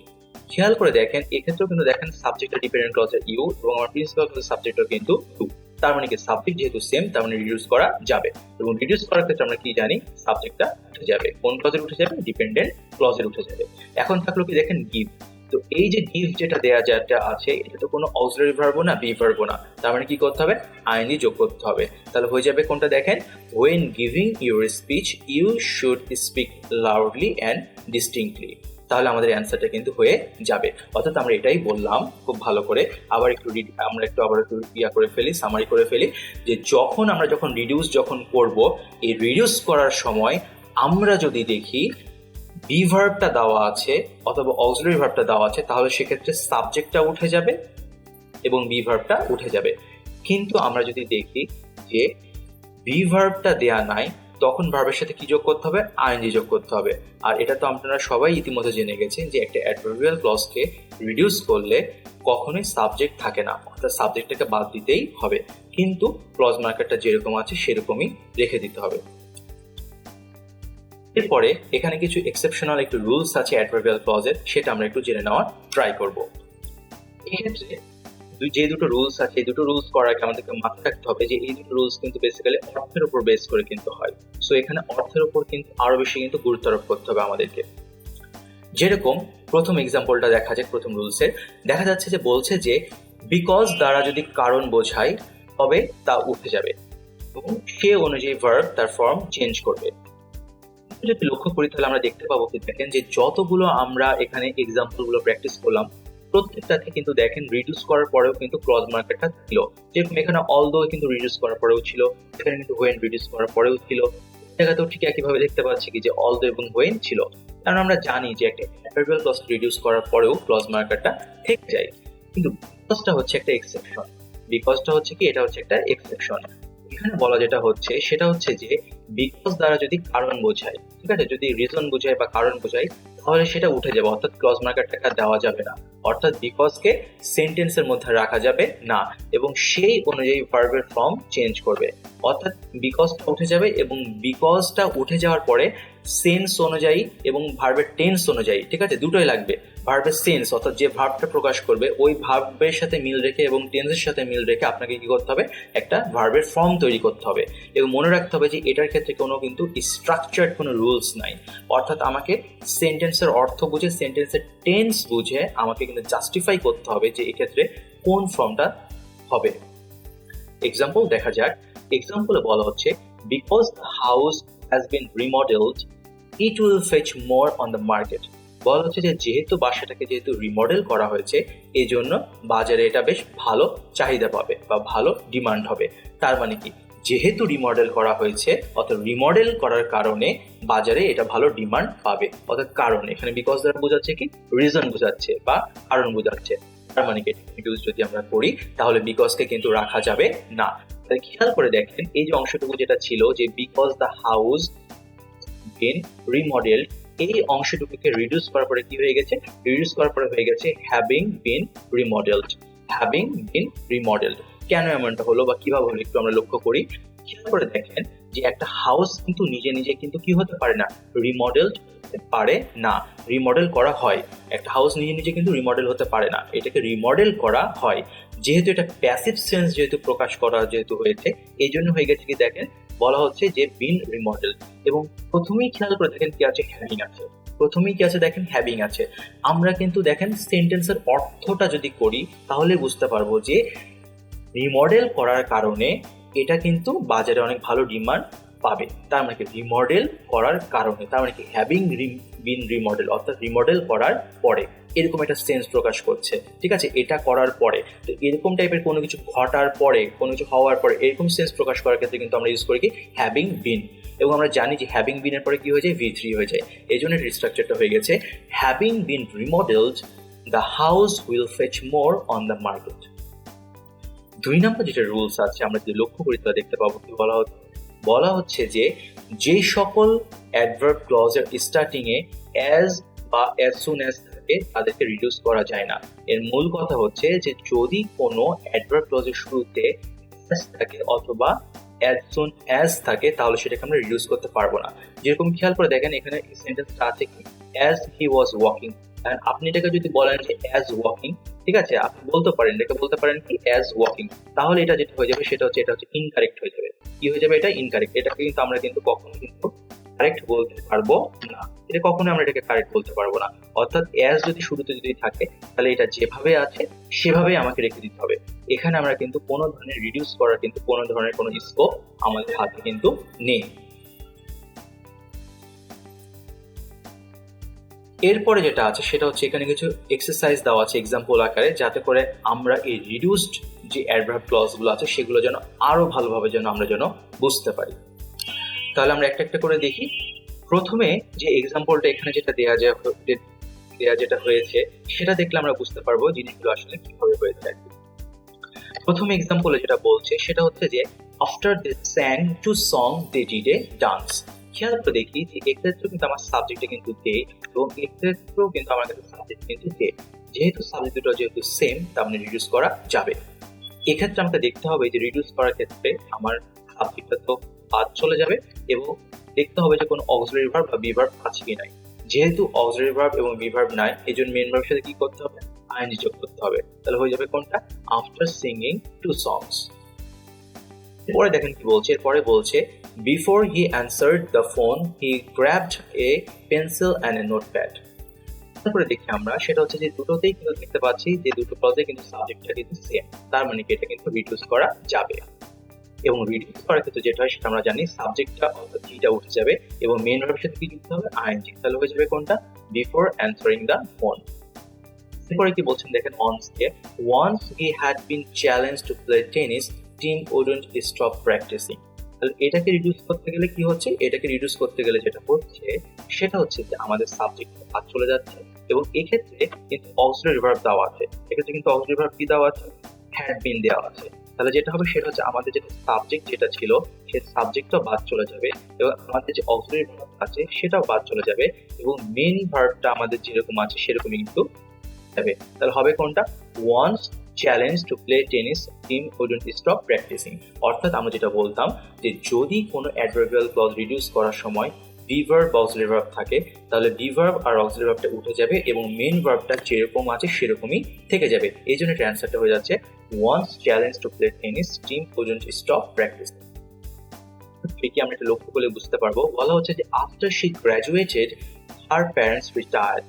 খেয়াল করে দেখেন এক্ষেত্রেও কিন্তু দেখেন সাবজেক্টটা ডিপেন্ডেন্ট ক্লজের ইউ এবং আমার প্রিন্সিপাল ক্লজের সাবজেক্টও কিন্তু টু। তার মানে কি সাবজেক্ট যেহেতু সেম তার মানে রিডিউস করা যাবে, এবং রিডিউস করার ক্ষেত্রে আমরা কি জানি সাবজেক্টটা উঠে যাবে। কোন ক্লজের উঠে যাবে, ডিপেন্ডেন্ট ক্লজের উঠে যাবে। এখন থাকলো কি দেখেন গিভ, তো এই যে গিভ যেটা দেয়া যেটা আছে এটা তো কোনো অক্সিলারি ভার্বও না বি ভার্বও না, তার মানে কি করতে হবে আইএনজি যোগ করতে হবে। তাহলে হয়ে যাবে কোনটা দেখেন, when giving your speech you should speak loudly and distinctly। তাহলে আমাদের অ্যান্সারটা কিন্তু হয়ে যাবে। অর্থাৎ আমরা এটাই বললাম খুব ভালো করে। আবার একটু আমরা আবার একটু করে ফেলি, সামারি করে ফেলি, যে আমরা যখন রিডিউস করব, এই রিডিউস করার সময় আমরা যদি দেখি বি ভার্বটা দেওয়া আছে অথবা অক্সিলারি ভার্বটা দেওয়া আছে তাহলে সেক্ষেত্রে সাবজেক্টটা উঠে যাবে এবং বি ভার্বটা উঠে যাবে। কিন্তু আমরা যদি দেখি যে বি ভার্বটা দেয়া নাই তখন ভার্বের সাথে কি যোগ করতে হবে, আইএনজি যোগ করতে হবে। আর এটা তো আপনারা সবাই ইতিমধ্যে জেনে গেছেন যে একটা অ্যাডভার্বিয়াল ক্লজকে রিডিউস করলে কখনোই সাবজেক্ট থাকে না, অর্থাৎ সাবজেক্টটাকে বাদ দিতেই হবে, কিন্তু ক্লজ মার্কারটা যেরকম আছে সেরকমই রেখে দিতে হবে। এরপরে এখানে কিছু এক্সেপশনাল একটু রুলস আছে অ্যাডভার্বিয়াল ক্লজের, সেটা আমরা একটু জেনে নেওয়ার ট্রাই করব। এক্ষেত্রে যে দুটো রুলস আছে এই দুটো রুলস করার আগে আমাদেরকে মাথায় রাখতে হবে যে এই দুটো রুলস কিন্তু বেসিক্যালি অর্থের উপর বেস করে কিন্তু হয়। সো এখানে অর্থের উপর কিন্তু আরো বেশি কিন্তু গুরুত্ব আরোপ করতে হবে আমাদেরকে। যেরকম প্রথম এক্সাম্পলটা দেখা যায়, প্রথম রুলসের দেখা যাচ্ছে যে বলছে যে বিকজ দ্বারা যদি কারণ বোঝায় তবে তা উঠে যাবে এবং সে অনুযায়ী ভার্ব তার ফর্ম চেঞ্জ করবে। যদি লক্ষ্য করি তাহলে আমরা দেখতে পাবো কি দেখেন যে যতগুলো আমরা এখানে এক্সাম্পল গুলো প্র্যাকটিস করলাম প্রত্যেকটাতে কিন্তু দেখেন রিডিউস করার পরেও কিন্তু ক্লজ মার্কারটা ছিল। যেরকম এখানে অলদো কিন্তু রিডিউস করার পরেও ছিল, এখানে কিন্তু হোয়েন রিডিউস করার পরেও ছিল, জায়গাতেও ঠিক একইভাবে দেখতে পাচ্ছি কি যে অলদো এবং হোয়েন ছিল। কারণ আমরা জানি যে একটা অ্যাডভার্বিয়াল ক্লজ রিডিউস করার পরেও ক্লজ মার্কারটা থেকে যায়, কিন্তু বিকজটা হচ্ছে একটা এক্সেপশন। বিকজটা হচ্ছে কি, এটা হচ্ছে একটা এক্সেপশন। এখানে বলা যেটা হচ্ছে সেটা হচ্ছে যে বিকজ দ্বারা যদি কারণ বোঝায়, ঠিক আছে, যদি রিজন বোঝায় বা কারণ বোঝায় তাহলে সেটা উঠে যাবে, অর্থাৎ ক্লজ মার্কারটা দেওয়া যাবে না, অর্থাৎ বিকজকে সেন্টেন্সের মধ্যে রাখা যাবে না এবং সেই অনুযায়ী ভার্বের ফর্ম চেঞ্জ করবে। অর্থাৎ বিকজটা উঠে যাবে এবং বিকজটা উঠে যাওয়ার পরে সেন্স অনুযায়ী এবং ভার্বের টেন্স অনুযায়ী, ঠিক আছে, দুটোই লাগবে। ভার্বের সেন্স অর্থাৎ যে ভার্বটা প্রকাশ করবে ওই ভার্বের সাথে মিল রেখে এবং টেন্সের সাথে মিল রেখে আপনাকে কি করতে হবে, একটা ভার্বের ফর্ম তৈরি করতে হবে। এবং মনে রাখতে হবে যে এটার ক্ষেত্রে কোনো কিন্তু স্ট্রাকচার্ড কোনো রুলস নাই, অর্থাৎ আমাকে সেন্টেন্সের অর্থ বুঝে সেন্টেন্সের টেন্স বুঝে আমাকে কিন্তু জাস্টিফাই করতে হবে যে এক্ষেত্রে কোন ফর্মটা হবে। এক্সাম্পল দেখা যাক। এক্সাম্পলে বলা হচ্ছে because the house has been remodelled it will fetch more on the market. বলা হচ্ছে যে যেহেতু বাসাটাকে যেহেতু রিমডেল করা হয়েছে এই জন্য বাজারে এটা বেশ ভালো চাহিদা পাবে বা ভালো ডিমান্ড হবে। তার মানে কি, যেহেতু রিমডেল করা হয়েছে অর্থাৎ রিমডেল করার কারণে বাজারে এটা ভালো ডিমান্ড পাবে, অর্থাৎ কারণ এখানে বিকজ দ্বারা বোঝাচ্ছে কি রিজন বোঝাচ্ছে বা কারণ বোঝাচ্ছে। তার মানে কি ইউজ যদি আমরা করি তাহলে বিকজকে কিন্তু রাখা যাবে না। তাই খেয়াল করে দেখেন এই যে অংশটুকু যেটা ছিল যে বিকজ দ্য হাউস বিন রিমডেলড, এই অংশটুকুকে রিডিউস করার পরে কি হয়ে গেছে, রিডিউস করার পরে হয়ে গেছে হ্যাভিং বিন রিমডেলড। হ্যাভিং বিন রিমডেলড কেন এমনটা হলো বা কিভাবে হলো একটু আমরা লক্ষ্য করি। খেয়াল করে দেখেন যে একটা হাউস কিন্তু নিজে নিজে কিন্তু কি হতে পারে না, রিমডেলড হতে পারে না, রিমডেল করা হয়। একটা হাউস নিজে নিজে কিন্তু রিমডেল হতে পারে না, এটাকে রিমডেল করা হয়। যেহেতু এটা প্যাসিভ সেন্স যেহেতু প্রকাশ করা যেহেতু হয়েছে এই জন্য হয়ে গেছে কি দেখেন বলা হচ্ছে যে বিন রিমডেল। এবং প্রথমেই খেয়াল করে দেখেন কি আছে, হ্যাভিং আছে। প্রথমেই কি আছে দেখেন, হ্যাভিং আছে। আমরা কিন্তু দেখেন সেন্টেন্সের অর্থটা যদি করি তাহলে বুঝতে পারবো যে রিমডেল করার কারণে এটা কিন্তু বাজারে অনেক ভালো ডিমান্ড পাবে। তার মানে কি রিমডেল করার কারণে, তার মানে কি হ্যাভিং বিন রিমডেল অর্থাৎ রিমডেল করার পরে। এরকম একটা সেন্স প্রকাশ করছে, ঠিক আছে, এটা করার পরে। তো এরকম টাইপের কোনো কিছু ঘটার পরে, কোনো কিছু হওয়ার পরে এরকম সেন্স প্রকাশ করার ক্ষেত্রে কিন্তু আমরা ইউজ করি কি হ্যাভিং বিন। এবং আমরা জানি যে হ্যাভিং বিনের পরে কি হয়ে যায়, V3 হয়ে যায়। এই জন্য স্ট্রাকচারটা হয়ে গেছে having been remodelled the house will fetch more on the market. 2 number যেটা রুলস আছে আমরা যদি লক্ষ্য করি তাহলে দেখতে পাবো কি বলা হচ্ছে যে সকল অ্যাডভার্ব ক্লজের স্টার্টিং এ অ্যাজ বা অ্যাজ সুন অ্যাজ থাকে তাদেরকে রিডিউস করা যায় না। এর মূল কথা হচ্ছে যে যদি কোনো অ্যাডভার্ব ক্লজের শুরুতে অ্যাজ থাকে অথবা অ্যাজ সুন অ্যাজ থাকে তাহলে সেটাকে আমরা রিডিউস করতে পারবো না। যেরকম খেয়াল করে দেখেন এখানে সেন্টেন্সটা আছে কি অ্যাজ হি ওয়াজ ওয়াকিং, আপনি এটাকে যদি বলেন যে অ্যাজ ওয়াকিং, ঠিক আছে, আপনি বলতে পারেন কি অ্যাজ ওয়াকিং, তাহলে এটা যেটা হয়ে যাবে সেটা হচ্ছে ইনকারেক্ট হয়ে যাবে। কি হয়ে যাবে, এটা ইনকারেক্ট। এটাকে কিন্তু আমরা কিন্তু কখনো কিন্তু কারেক্ট বলতে পারবো না, এটা কখনো আমরা এটাকে কারেক্ট বলতে পারবো না। অর্থাৎ অ্যাজ যদি শুরুতে যদি থাকে তাহলে এটা যেভাবে আছে সেভাবেই আমাকে রেখে দিতে হবে। এখানে আমরা কিন্তু কোনো ধরনের রিডিউস করার কিন্তু কোনো ধরনের কোনো স্কোপ আমাদের হাতে কিন্তু নেই। এরপরে যেটা আছে সেটা হচ্ছে এখানে কিছু এক্সারসাইজ দেওয়া আছে এক্সাম্পল আকারে, যাতে করে আমরা এই রিডিউসড যে অ্যাডভার্ব ক্লজ গুলো আছে সেগুলো যেন আরো ভালোভাবে আমরা বুঝতে পারি। তাহলে আমরা একটা একটা করে দেখি। প্রথমে যে এক্সাম্পলটা এখানে যেটা দেয়া যেটা হয়েছে সেটা দেখলে আমরা বুঝতে পারবো জিনিসগুলো আসলে কিভাবে হয়েছে। প্রথম এক্সাম্পলে যেটা বলছে সেটা হচ্ছে যে after they sang two songs they did a dance. খেয়াল করে দেখি যে এক্ষেত্রে কিন্তু আমার সাবজেক্টে কিন্তু দে এবং এক্ষেত্রেও কিন্তু আমার কাছে সাবজেক্ট কিন্তু দে। যেহেতু সাবজেক্ট দুটো যেহেতু সেম তার মানে রিডিউস করা যাবে। এক্ষেত্রে আমাকে দেখতে হবে যে রিডিউস করার ক্ষেত্রে আমার সাবজেক্টটা তো বাদ চলে যাবে এবং দেখতে হবে যে কোনো অক্সিলারি ভার্ব বা বি ভার্ব আছে কি নাই। যেহেতু অক্সিলারি ভার্ব এবং বি ভার্ব নাই এজন্য মেইন ভার্বের সাথে কি করতে হবে, আইএনজি যোগ করতে হবে। তাহলে হয়ে যাবে কোনটা, আফটার সিঙ্গিং টু সংস। এরপরে দেখেন কি বলছে, এরপরে বলছে before he answered the phone he grabbed a pencil and a notepad. তারপরে দেখি আমরা সেটা হচ্ছে যে দুটোতেই কিন্তু দেখতে পাচ্ছি যে দুটো ক্লজে কিন্তু সাবজেক্টটা কিন্তু সেম, তার মানে কি এটা কিন্তু রিডিউস করা যাবে। এবং রিডিউস করার ক্ষেত্রে যেটা হয় সেটা আমরা জানি সাবজেক্টটা অর্থাৎ হিটা উঠে যাবে এবং মেইন ভার্বের সাথে কি যুক্ত হবে, আইএনজি। তাহলে হয়ে যাবে কোনটা, বিফোর অ্যান্সারিং দ্য ফোন। এরপরে কি বলছেন দেখেন, once he had been challenged to play tennis team wouldn't stop practicing। তাহলে এটাকে রিডিউস করতে গেলে কি হচ্ছে, এটাকে রিডিউস করতে গেলে যেটা হচ্ছে সেটা হচ্ছে যে আমাদের সাবজেক্ট বাদ চলে যাচ্ছে এবং এক্ষেত্রে কিন্তু অক্সিলারি ভার্ব দেওয়া আছে। এক্ষেত্রে কিন্তু অক্সিলারি ভার্ব কি দেওয়া আছে, হ্যাড বিন দেওয়া আছে। তাহলে যেটা হবে সেটা হচ্ছে আমাদের যেটা সাবজেক্ট যেটা ছিল সেই সাবজেক্টটা বাদ চলে যাবে এবং আমাদের যে অক্সিলারি ভার্ব আছে সেটাও বাদ চলে যাবে এবং মেইন ভার্বটা আমাদের যেরকম আছে সেরকমই কিন্তু যাবে। তাহলে হবে কোনটা, once challenged to play tennis team wouldn't stop practicing। অর্থাৎ আমরা যেটা বলতাম যে যদি কোনো অ্যাডভার্বিয়াল ক্লজ রিডিউস করার সময় বি ভার্ব বা অক্সিলারি ভার্ব থাকে তাহলে বি ভার্ব আর অক্সিলারি ভার্বটা উঠে যাবে এবং মেইন ভার্বটা যেরকম আছে সেরকমই থেকে যাবে। এই জন্য এর অ্যান্সারটা হয়ে যাচ্ছে once challenged to play tennis team wouldn't stop practicing। ঠিকই আমরা এটা লক্ষ্য করলে বুঝতে পারবো, বলা হচ্ছে যে after she graduated her parents retired।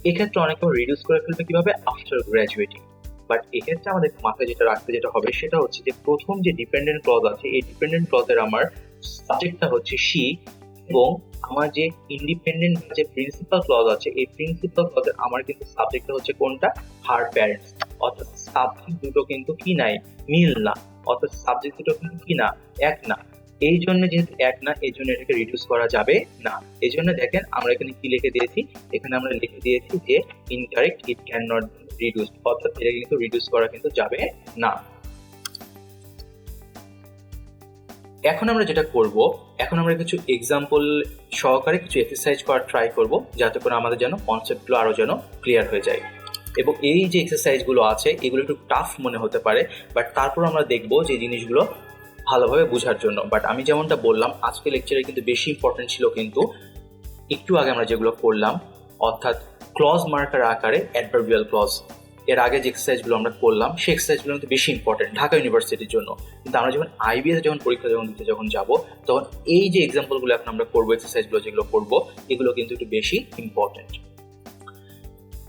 এক্ষেত্রে অনেকে রিডিউস করে ফেলবে কিভাবে, আফটার গ্র্যাজুয়েটিং। বাট এক্ষেত্রে আমাদের মাথায় যেটা রাখতে যেটা হবে সেটা হচ্ছে যে প্রথম যে ডিপেন্ডেন্ট ক্লজ আছে এই ডিপেন্ডেন্ট ক্লজের আমার সাবজেক্টটা হচ্ছে শি এবং আমার যে ইন্ডিপেন্ডেন্ট যে প্রিন্সিপাল ক্লজ আছে এই প্রিন্সিপাল ক্লজের আমার কিন্তু সাবজেক্টটা হচ্ছে কোনটা, হার প্যারেন্টস। অর্থাৎ সাবজেক্ট দুটো কিন্তু কি নাই, মিল না, অর্থাৎ সাবজেক্ট দুটো কিন্তু কি না, এক না। এই জন্য যেহেতু এক না এই জন্য এটাকে রিডিউস করা যাবে না। এই জন্য দেখেন আমরা এখানে কি লিখে দিয়েছি, এখানে আমরা লিখে দিয়েছি যে incorrect, it can not reduce, অর্থাৎ এটা কিন্তু রিডিউস করা কিন্তু যাবে না। এখন আমরা যেটা করব, এখন আমরা কিছু এক্সাম্পল সহকারে কিছু এক্সারসাইজ করার ট্রাই করব যাতে করে আমাদের যেন কনসেপ্টগুলো আরো যেন ক্লিয়ার হয়ে যায়। এবং এই যে এক্সারসাইজগুলো আছে এগুলো একটু টাফ মনে হতে পারে, বাট তারপর আমরা দেখব যে জিনিসগুলো ভালোভাবে বোঝার জন্য। বাট আমি যেমনটা বললাম আজকে লেকচারে কিন্তু বেশি ইম্পর্টেন্ট ছিল কিন্তু একটু আগে আমরা যেগুলো করলাম, অর্থাৎ ক্লজ মার্কার আকারে অ্যাডভার্বিয়াল ক্লজ। এর আগে যে এক্সারসাইজগুলো আমরা করলাম সেই এক্সারসাইজগুলো কিন্তু বেশি ইম্পর্টেন্ট ঢাকা ইউনিভার্সিটির জন্য। কিন্তু আমরা যখন আইবিএস যখন পরীক্ষা দিতে যাব তখন এই যে এক্সাম্পলগুলো এখন আমরা করবো, এক্সারসাইজগুলো যেগুলো করবো এগুলো কিন্তু একটু বেশি ইম্পর্টেন্ট।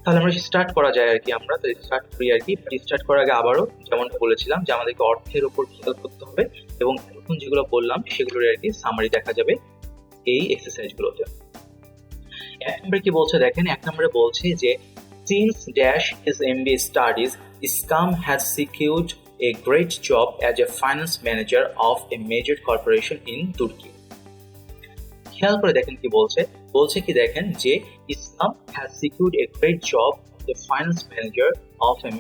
তাহলে আমরা স্টার্ট করা যায় আর কি, আমরা তো স্টার্ট করি আর কি। স্টার্ট করার আগে আবারও যেমনটা বলেছিলাম যে আমাদেরকে অর্থের উপর খেয়াল করতে হবে এবং এখন যেগুলো বললাম সেগুলোর আর কি সামারি দেখা যাবে এই এক্সারসাইজগুলোতে। এক নম্বরে কি বলছে দেখেন, এক নম্বরে বলছে যে since dash his MBA studies, Iskam has secured a great job as a finance manager of a major corporation in Turkey. খেয়াল করে দেখেন কি বলছে কি দেখেন যে Islam has secured a great job a finance manager of a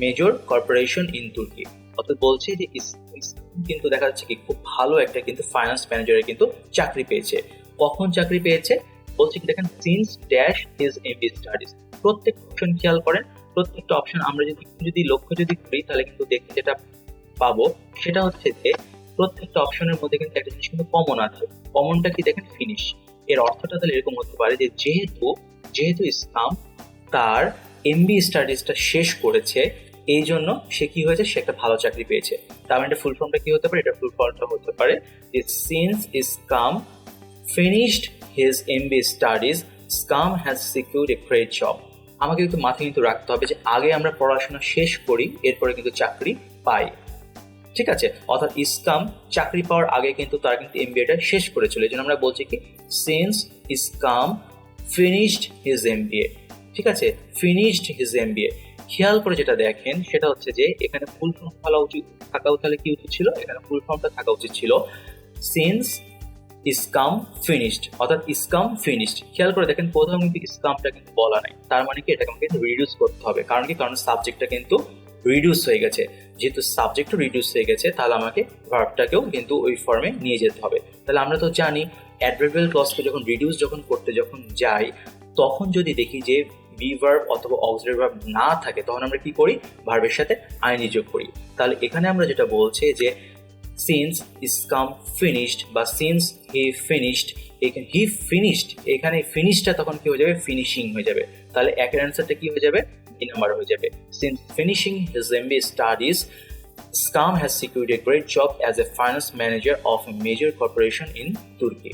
major corporation in Turkey. অর্থাৎ বলছে যে ইসলাম কিন্তু দেখা যাচ্ছে কি খুব ভালো একটা কিন্তু ফাইন্যান্স ম্যানেজারের কিন্তু চাকরি পেয়েছে। কখন চাকরি পেয়েছে বলছে কি দেখেন since dash his MBA studies. প্রত্যেকটা অপশন খেয়াল করেন, প্রত্যেকটা অপশন আমরা যদি লক্ষ্য করি তাহলে কিন্তু দেখতে যেটা পাবো সেটা হচ্ছে যে প্রত্যেকটা অপশনের মধ্যে কিন্তু একটা জিনিস কিন্তু কমন আছে। কমনটা কি দেখেন ফিনিশ। এর অর্থটা তাহলে এরকম হতে পারে যে যেহেতু ইসলাম তার এমবিএ স্টাডিজটা শেষ করেছে এই জন্য সে কি হয়েছে, সে একটা ভালো চাকরি পেয়েছে। তার মানে ফুল ফর্মটা কি হতে পারে, এটা ফুল ফর্মটা হতে পারে যে since Islam finished his MBA studies Islam has secured a great job. আমাকে কিন্তু মাথায় কিন্তু রাখতে হবে যে আগে আমরা পড়াশোনা শেষ করি এরপরে কিন্তু চাকরি পাই, ঠিক আছে। অর্থাৎ ইসলাম চাকরি পাওয়ার আগে কিন্তু তারা কিন্তু এমবিএটা শেষ করেছিল, এই জন্য আমরা বলছি কি সিন্স ইসলাম ফিনিশড হিজ এমবিএ, ঠিক আছে, ফিনিশড হিজ এমবিএ। খেয়াল করে যেটা দেখেন সেটা হচ্ছে যে এখানে ফুল ফর্ম থাকা কি উচিত ছিল, এখানে ফুল ফর্মটা থাকা উচিত ছিল সিন্স ইসকাম ফিনিশড, অর্থাৎ ইসকাম ফিনিশড। খেয়াল করে দেখেন কোথাও কিন্তু ইসকামটা কিন্তু বলা নাই, তার মানে কি এটাকে আমাকে কিন্তু রিডিউস করতে হবে। কারণ সাবজেক্টটা কিন্তু রিডিউস হয়ে গেছে। যেহেতু সাবজেক্টও রিডিউস হয়ে গেছে তাহলে আমাকে ভার্বটাকেও কিন্তু ওই ফর্মে নিয়ে যেতে হবে। তাহলে আমরা তো জানি অ্যাডভার্বিয়াল ক্লজকে যখন করতে যাই তখন যদি দেখি যে বি ভার্ব অথবা অক্সিলারি ভার্ব না থাকে তখন আমরা কি করি, ভার্বের সাথে আইএনজি যোগ করি। তাহলে এখানে আমরা যেটা বলছি যে since ইসকাম ফিনিশড বা since he finished, এখানে ফিনিশটা তখন কি হয়ে যাবে, ফিনিশিং হয়ে যাবে। তাহলে একের অ্যান্সারটা কি হয়ে যাবে, বি নাম্বার হয়ে যাবে। since finishing his MBA studies, Iskam has secured a great job as a finance manager of a major corporation in Turkey.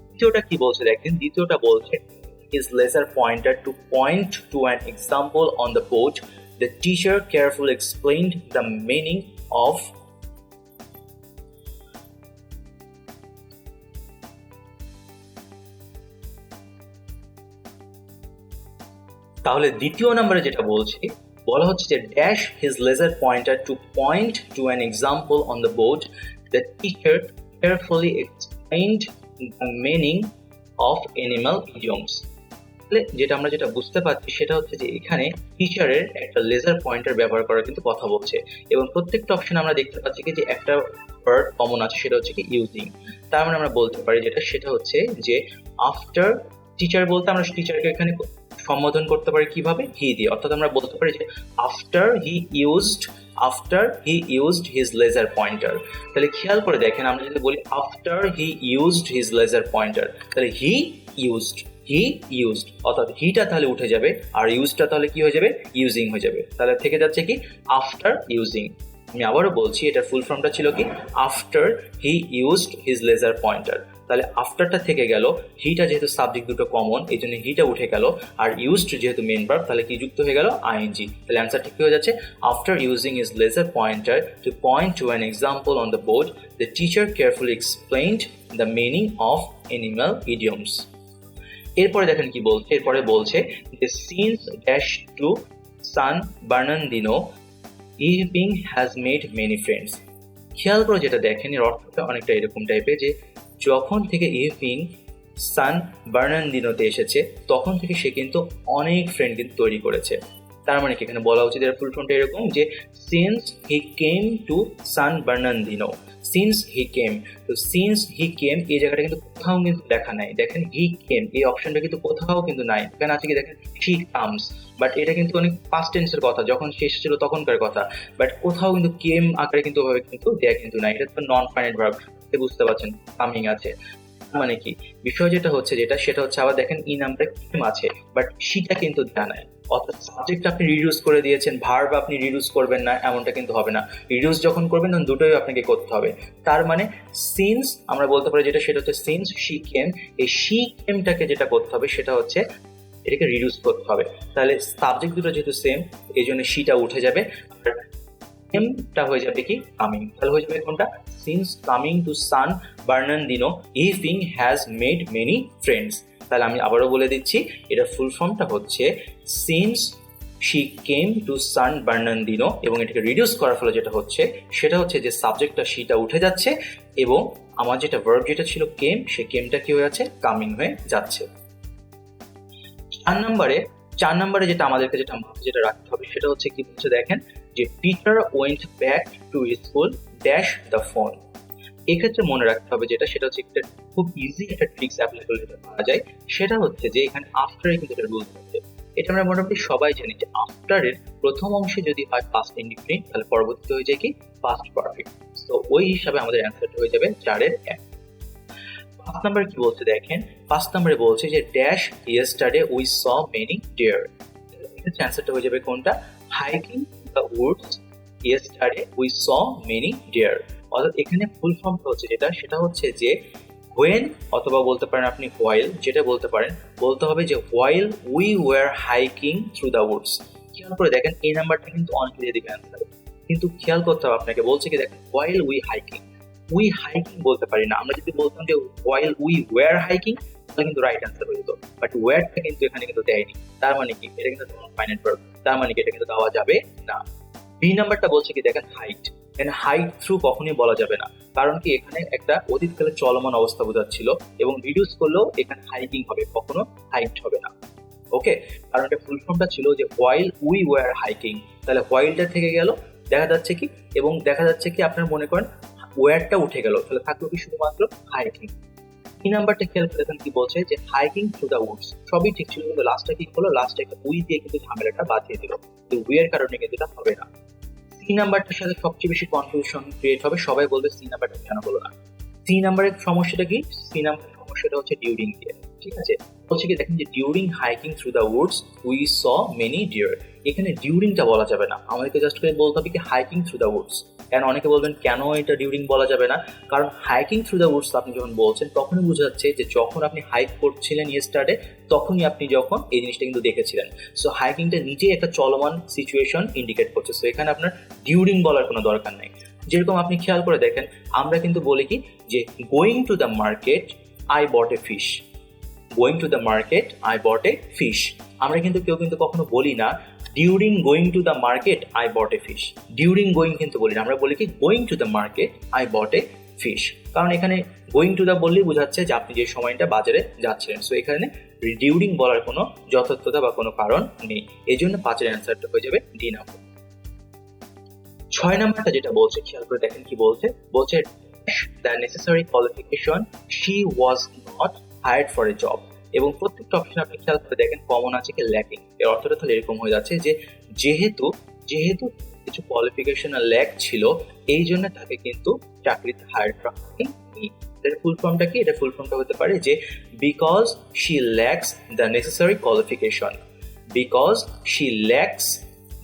দ্বিতীয়টা কি বলছে দেখেন, দ্বিতীয়টা বলছে his laser pointer to point to an example on the board. The teacher carefully explained the meaning of তাহলে দ্বিতীয় নম্বরে যেটা বলা হচ্ছে যে dash his laser pointer to point to an example on the board, the teacher carefully explained the meaning of animal idioms. আমরা যেটা বুঝতে পারছি সেটা হচ্ছে যে এখানে টিচারের একটা লেজার পয়েন্টার ব্যবহার করার কিন্তু কথা বলছে, এবং প্রত্যেকটা অপশনে আমরা দেখতে পাচ্ছি কি যে একটা ওয়ার্ড কমন আছে সেটা হচ্ছে কি ইউজিং। তার মানে আমরা বলতে পারি সেটা হচ্ছে যে আফটার টিচার বলতে আমরা টিচারকে এখানে সম্বোধন করতে পারি কিভাবে, হি দিয়ে। অর্থাৎ আমরা বলতে পারি যে after he used his laser pointer. তাহলে খেয়াল করে দেখেন আমরা যদি বলি after he used his laser pointer, তাহলে হি ইউজড অর্থাৎ হিটা তাহলে উঠে যাবে আর ইউজটা তাহলে কি হয়ে যাবে, ইউজিং হয়ে যাবে। তাহলে থেকে যাচ্ছে কি আফটার ইউজিং। আমি আবারও বলছি এটার ফুল ফর্মটা ছিল কি after he used his laser pointer. তাহলে আফটারটা থেকে গেল, হিটা যেহেতু সাবজেক্ট দুটো কমন এই জন্য হিটা উঠে গেল, আর ইউজড যেহেতু মেন ভার্ব তাহলে কি যুক্ত হয়ে গেল, আইএনজি। তাহলে অ্যান্সার ঠিক হয়ে যাচ্ছে after using his laser pointer to point to an example on the board, the teacher carefully explained the meaning of animal idioms. এরপরে দেখেন কি বলছে, এরপরে বলছে যে since dash to San Bernardino Ewing has made many friends. খেয়াল করে যেটা দেখেন এর অর্থটা অনেকটা এরকম টাইপের যে যখন থেকে ইভিং সান বার্নান্দিনোতে এসেছে তখন থেকে সে কিন্তু অনেক ফ্রেন্ড কিন্তু তৈরি করেছে। তার মানে কি এখানে বলা উচিত এর ফুল ফর্মটা এরকম যে since he came to San Bernardino, since he came. তো সিন্স হি কেম এই জায়গাটা কিন্তু কোথাও কিন্তু দেখা নাই। দেখেন হি কেম এই অপশনটা কিন্তু কোথাও কিন্তু নাই। এখানে আছে কি দেখেন শি কামস, বাট এটা কিন্তু অনেক পাস্ট টেন্সের কথা, যখন শেষ ছিল তখনকার কথা, বাট কোথাও কিন্তু কেম আকারে কিন্তু ওভাবে কিন্তু দেয়া কিন্তু নাই। এটা তো নন ফাইনাইট ভার্ব, বুঝতে পারছেন কামিং আছে। মানে কি বিষয় যেটা হচ্ছে সেটা হচ্ছে আবার দেখেন ই নামটা কেম আছে বাট শিটা কিন্তু দেয়া নাই। অর্থাৎ সাবজেক্ট আপনি রিডিউস করে দিয়েছেন, ভার্ব আপনি রিডিউস করবেন না এমনটা কিন্তু হবে না। রিডিউস যখন করবেন তখন দুটোই আপনাকে করতে হবে। তার মানে সিন্স আমরা বলতে পারি সেটা হচ্ছে সিন্স শি কেম, এই শি কেমটাকে যেটা করতে হবে সেটা হচ্ছে এটাকে রিডিউস করতে হবে। তাহলে সাবজেক্ট দুটো যেহেতু সেম এই জন্য শিটা উঠে যাবে, আর কেমটা হয়ে যাবে কি কামিং। তাহলে হয়ে যাবে কোনটা, since coming to San Bernardino Ewing has made many friends. তাহলে আমি আবারও বলে দিচ্ছি, এটা ফুল ফর্মটা হচ্ছে since she came to San Bernardino, এবং এটাকে রিডিউস করার ফলে যেটা হচ্ছে সেটা হচ্ছে যে সাবজেক্টটা শিটা উঠে যাচ্ছে এবং আমার যেটা ভার্ব যেটা ছিল কেম, সে কেমটা কি হয়ে যাচ্ছে, কামিং হয়ে যাচ্ছে। 4 নম্বরে যেটা আমাদেরকে যেটা রাখতে হবে সেটা হচ্ছে কি বলছে দেখেন, যে Peter went back to school dash the phone. এক্ষেত্রে মনে রাখতে হবে সেটা হচ্ছে একটা খুব ইজি একটা ট্রিক্স অ্যাপ্লিকেবল যেটা করা যায়, সেটা হচ্ছে যে এখানে আফটারে কিন্তু একটা রুলস আছে। এটা আমরা মোটামুটি সবাই জানি যে আফটারের প্রথম অংশে যদি হয় পাস্ট ইনডিফিনিট, তাহলে পরবর্তীতে হয়ে যায় কি পাস্ট পারফেক্ট। তো ওই হিসাবে আমাদের অ্যান্সারটা হয়ে যাবে 4-1। 5 নম্বরে কি বলছে দেখেন, 5 নম্বরে বলছে যে dash yesterday we saw many deer. এক্ষেত্রে অ্যান্সারটা হয়ে যাবে কোনটা, hiking the woods yesterday we saw many deer. অর্থাৎ এখানে ফুল ফর্মটা হচ্ছে সেটা হচ্ছে যে হোয়েন, অথবা বলতে পারেন আপনি হোয়াইল, যেটা বলতে পারেন, বলতে হবে যে while we were hiking through the Woods. খেয়াল করে দেখেন এই নাম্বারটা কিন্তু অনেকে দিয়ে দিবে অ্যান্সার, কিন্তু খেয়াল করতে হবে আপনাকে, বলছে কি দেখেন হোয়াইল উই হাইকিং বলতে পারি না, আমরা যদি বলতাম যে হোয়াইল উই ওয়ার হাইকিং তাহলে কিন্তু রাইট অ্যান্সার হয়ে যেত, বাট ওয়ারটা কিন্তু এখানে কিন্তু দেয়নি। তার মানে কি এটা কিন্তু ফাইনাইট ভার্ব, তার মানে কি এটা কিন্তু দেওয়া যাবে না। বি নাম্বারটা বলছে কি দেখেন হাইট, এখানে হাইট থ্রু কখনোই বলা যাবে না, কারণ কি এখানে একটা অতীতকালে চলমান অবস্থা বোঝাচ্ছিল এবং রিডিউস করলেও এখানে হাইকিং হবে, কখনো হাইট হবে না। ওকে, কারণ এটা ফুল ফর্মটা ছিল যে হোয়াইল উই ওয়ার হাইকিং, তাহলে হোয়াইলটা থেকে গেল, দেখা যাচ্ছে কি, এবং দেখা যাচ্ছে কি আপনার মনে করেন ওয়ারটা উঠে গেল, তাহলে থাকলো কি শুধুমাত্র হাইকিং। এই নাম্বারটা খেয়াল করে দেখেন কি বলছে যে হাইকিং থ্রু দ্য উডস, সবই ঠিক ছিল, কিন্তু লাস্টে কি হলো, লাস্টে একটা উই দিয়ে কিন্তু ঝামেলাটা বাঁধিয়ে দিল, তো উইয়ের কারণে কিন্তু এটা হবে না। সি নাম্বারটার সাথে সবচেয়ে বেশি কনফিউশন ক্রিয়েট হবে, সবাই বলবে সি নাম্বারটা কেন হলো না। সি নাম্বারের সমস্যাটা কি, সি নাম্বারের সমস্যাটা হচ্ছে ডিউরিং দিয়ে, ঠিক আছে, বলছে কি দেখেন যে during hiking through the woods we saw many deer. এখানে ডিউরিংটা বলা যাবে না, আমাদেরকে জাস্ট করে বলতে হবে কি হাইকিং থ্রু দ্য উডস। কেন, অনেকে বলবেন কেন এটা ডিউরিং বলা যাবে না, কারণ হাইকিং থ্রু দ্য উডস আপনি যখন বলছেন তখনই বোঝা যাচ্ছে যে যখন আপনি হাইক করছিলেন ইয়েস্টারডে, তখনই আপনি যখন এই জিনিসটা কিন্তু দেখেছিলেন। সো হাইকিংটা নিজেই একটা চলমান সিচুয়েশন ইন্ডিকেট করছে, সো এখানে আপনার ডিউরিং বলার কোনো দরকার নেই। যেরকম আপনি খেয়াল করে দেখেন, আমরা কিন্তু বলি কি যে going to the market I bought a fish, going to the market I bought a fish. আমরা কিন্তু কেউ কিন্তু কখনো বলি না during going to the market I bought a fish, during going কিন্তু বলি না, আমরা বলি কি going to the market I bought a fish, কারণ এখানে গোয়িং টু দ্য বললেই বোঝাচ্ছে যে আপনি যে সময়টা বাজারে যাচ্ছিলেন, সো এখানে ডিউরিং বলার কোনো যথার্থতা বা কোনো কারণ নেই, এই জন্য 5-এর অ্যান্সারটা হয়ে যাবে ডি নাম্বার। 6 নাম্বারটা যেটা বলছে খেয়াল করে দেখেন কি বলছে, বলছে the necessary qualification she was not hired for a job, এবং প্রত্যেকটা অপশন আপনি খেয়াল করে দেখেন কমন আছে কি ল্যাকিং। এর অর্থটা তাহলে এরকম হয়ে যাচ্ছে যে যেহেতু কিছু কোয়ালিফিকেশন ল্যাক ছিল, এই জন্য তাকে কিন্তু চাকরিতে হায়ার করা হয়নি। এর ফুল ফর্মটা কি, এটা ফুল ফর্মটা হতে পারে যে because she lakhs the necessary qualification, because she lakhs,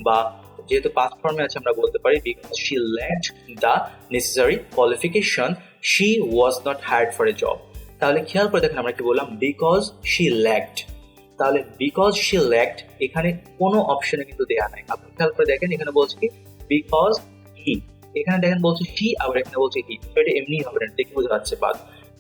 বা যেহেতু পাস্ট ফর্মে আছে আমরা বলতে পারি because she ল্যাকড the necessary qualification she was not hired for a job. তাহলে খেয়াল করে দেখেন আমরা কি বললাম, বিকজ শি ল্যাকড, তাহলে বিকজ শি ল্যাকড এখানে কোনো অপশনে কিন্তু দেয়া নাই। আপনি খেয়াল করে দেখেন এখানে বলছে কি বিকজ হি, এখানে দেখেন বলছে হি, আবার এখানে বলছে হি, এটা এমনি হবে না, দেখে বোঝা যাচ্ছে বাদ,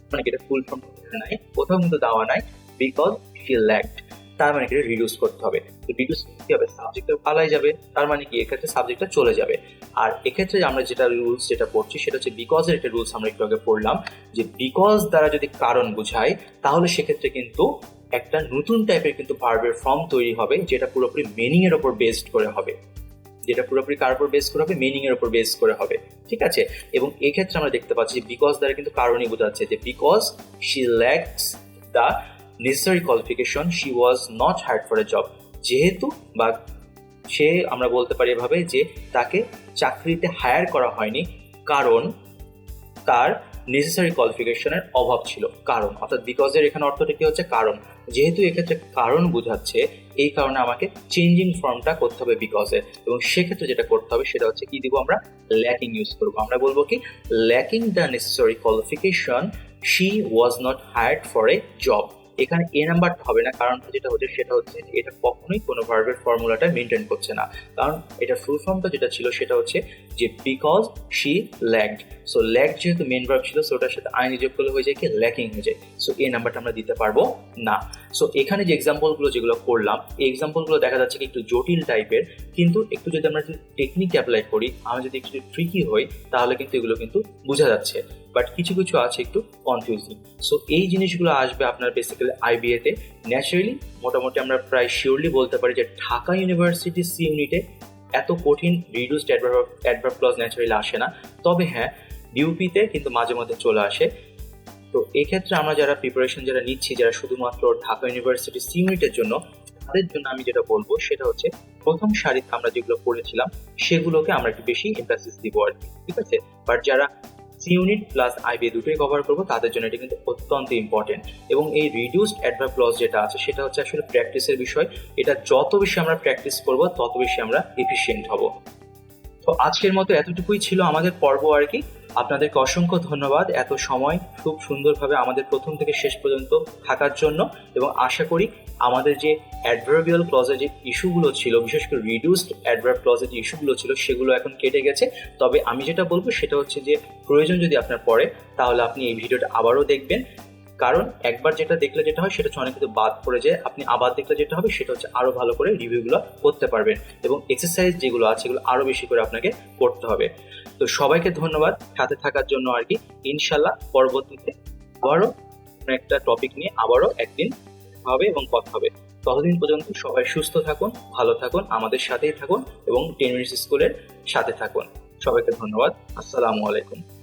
মানে এটা ফুল ফর্ম নাই, কোথাও কিন্তু দেওয়া নাই, বিকজ শি ল্যাকড, তার মানে কি রিডিউস করতে হবে, তো রিডিউস কি হবে, সাবজেক্টটা পালাই যাবে, তার মানে কি এক্ষেত্রে সাবজেক্টটা চলে যাবে। আর এক্ষেত্রে আমরা যেটা রুলস যেটা পড়ছি সেটা হচ্ছে বিকজ এর একটা রুলস আমরা একটু আগে পড়লাম, যে বিকজ দ্বারা যদি কারণ বোঝায় তাহলে সেক্ষেত্রে কিন্তু একটা নতুন টাইপের কিন্তু ভার্বের ফর্ম তৈরি হবে, যেটা পুরোপুরি মিনিং এর উপর বেসড করে হবে, যেটা পুরোপুরি কার উপর বেস করে হবে, মিনিং এর উপর বেস করে হবে, ঠিক আছে। এবং এক্ষেত্রে আমরা দেখতে পাচ্ছি যে বিকজ দ্বারা কিন্তু কারণই বোঝাচ্ছে, যে because she lakhs the necessary qualification she was not hired for a job, যেহেতু বা সে আমরা বলতে পারি এভাবে যে তাকে চাকরিতে হায়ার করা হয়নি কারণ তার নেসেসারি কোয়ালিফিকেশনের অভাব ছিল, কারণ, অর্থাৎ বিকজ এর এখানে অর্থটা কি হচ্ছে কারণ, যেহেতু এক্ষেত্রে কারণ বোঝাচ্ছে এই কারণে আমাকে চেঞ্জিং ফর্মটা করতে হবে বিকজ এর, এবং সেক্ষেত্রে যেটা করতে হবে সেটা হচ্ছে কি দিব আমরা ল্যাকিং ইউজ করবো, আমরা বলবো কি lacking the necessary qualification she was not hired for a job, এখানে এ নাম্বারটা হবে না, কারণ যেটা হচ্ছে সেটা হচ্ছে এটা কখনোই কোনো ভার্বের ফর্মুলাটা মেনটেন করছে না। কারণ এটা ফুল ফর্মটা যেটা ছিল সেটা হচ্ছে যে because she lagged. So lag যেহেতু মেন ভার্ব ছিল, সো ওটার সাথে আইনি যোগ করলে হয়ে যায় কি ল্যাকিং হয়ে যায়। সো এই নাম্বারটা আমরা দিতে পারবো না। সো এখানে যে এক্সাম্পলগুলো যেগুলো করলাম, এই এক্সাম্পলগুলো দেখা যাচ্ছে কি একটু জটিল টাইপের, কিন্তু একটু যদি আমরা টেকনিক অ্যাপ্লাই করি, আমরা যদি একটু ট্রিকি হই, তাহলে কিন্তু এগুলো কিন্তু বোঝা যাচ্ছে। বাট কিছু কিছু আছে একটু কনফিউজিং। সো এই জিনিসগুলো আসবে আপনার বেসিক্যালি আইবিএতে। ন্যাচারালি মোটামুটি আমরা প্রায় শিওরলি বলতে পারি যে ঢাকা ইউনিভার্সিটি সি ইউনিটে এত কঠিন রিডিউসড অ্যাডভার্ব ক্লজ ন্যাচারালি আসে না। তবে হ্যাঁ, ডিউপিতে কিন্তু মাঝে মধ্যে চলে আসে। তো এক্ষেত্রে আমরা যারা প্রিপারেশন যারা নিচ্ছি, যারা শুধুমাত্র ঢাকা ইউনিভার্সিটি সি ইউনিটের জন্য, তাদের জন্য আমি যেটা বলবো সেটা হচ্ছে প্রথম সারিতে আমরা যেগুলো পড়েছিলাম সেগুলোকে আমরা একটু বেশি এমফাসিস দিব আর কি, ঠিক আছে। বাট যারা সি ইউনিট প্লাস আইবি দুটোই কভার করবো, তাদের জন্য এটা কিন্তু অত্যন্ত ইম্পর্টেন্ট। এবং এই রিডিউসড অ্যাডভার্ব ক্লজ যেটা আছে সেটা হচ্ছে আসলে প্র্যাকটিসের বিষয়। এটা যত বেশি আমরা প্র্যাকটিস করবো তত বেশি আমরা এফিশিয়েন্ট হব। তো আজকের মতো এতটুকুই ছিল আমাদের পর্ব আর কি। আপনাদেরকে অসংখ্য ধন্যবাদ এত সময় খুব সুন্দরভাবে আমাদের প্রথম থেকে শেষ পর্যন্ত থাকার জন্য। এবং আশা করি আমাদের যে অ্যাডভার্বিয়াল ক্লজের যে ইস্যুগুলো ছিল, বিশেষ করে রিডিউসড অ্যাডভার্ব ক্লজের যে ইস্যুগুলো ছিল, সেগুলো এখন কেটে গেছে। তবে আমি যেটা বলবো সেটা হচ্ছে যে প্রয়োজন যদি আপনার পড়ে, তাহলে আপনি এই ভিডিওটা আবারও দেখবেন। কারণ একবার যেটা দেখলে যেটা হয় সেটা হচ্ছে অনেক কিছু বাদ পড়ে যায়। আপনি আবার দেখলে যেটা হবে সেটা হচ্ছে আরো ভালো করে রিভিউগুলো করতে পারবেন, এবং এক্সারসাইজ যেগুলো আছে এগুলো আরো বেশি করে আপনাকে করতে হবে। তো সবাইকে ধন্যবাদ সাথে থাকার জন্য আর কি। ইনশাল্লাহ পরবর্তীতে আবারও কোনো একটা টপিক নিয়ে আবারও একদিন হবে এবং কথা হবে। ততদিন পর্যন্ত সবাই সুস্থ থাকুন, ভালো থাকুন, আমাদের সাথেই থাকুন এবং 10 মিনিটস স্কুলের সাথে থাকুন। সবাইকে ধন্যবাদ। আসসালামু আলাইকুম।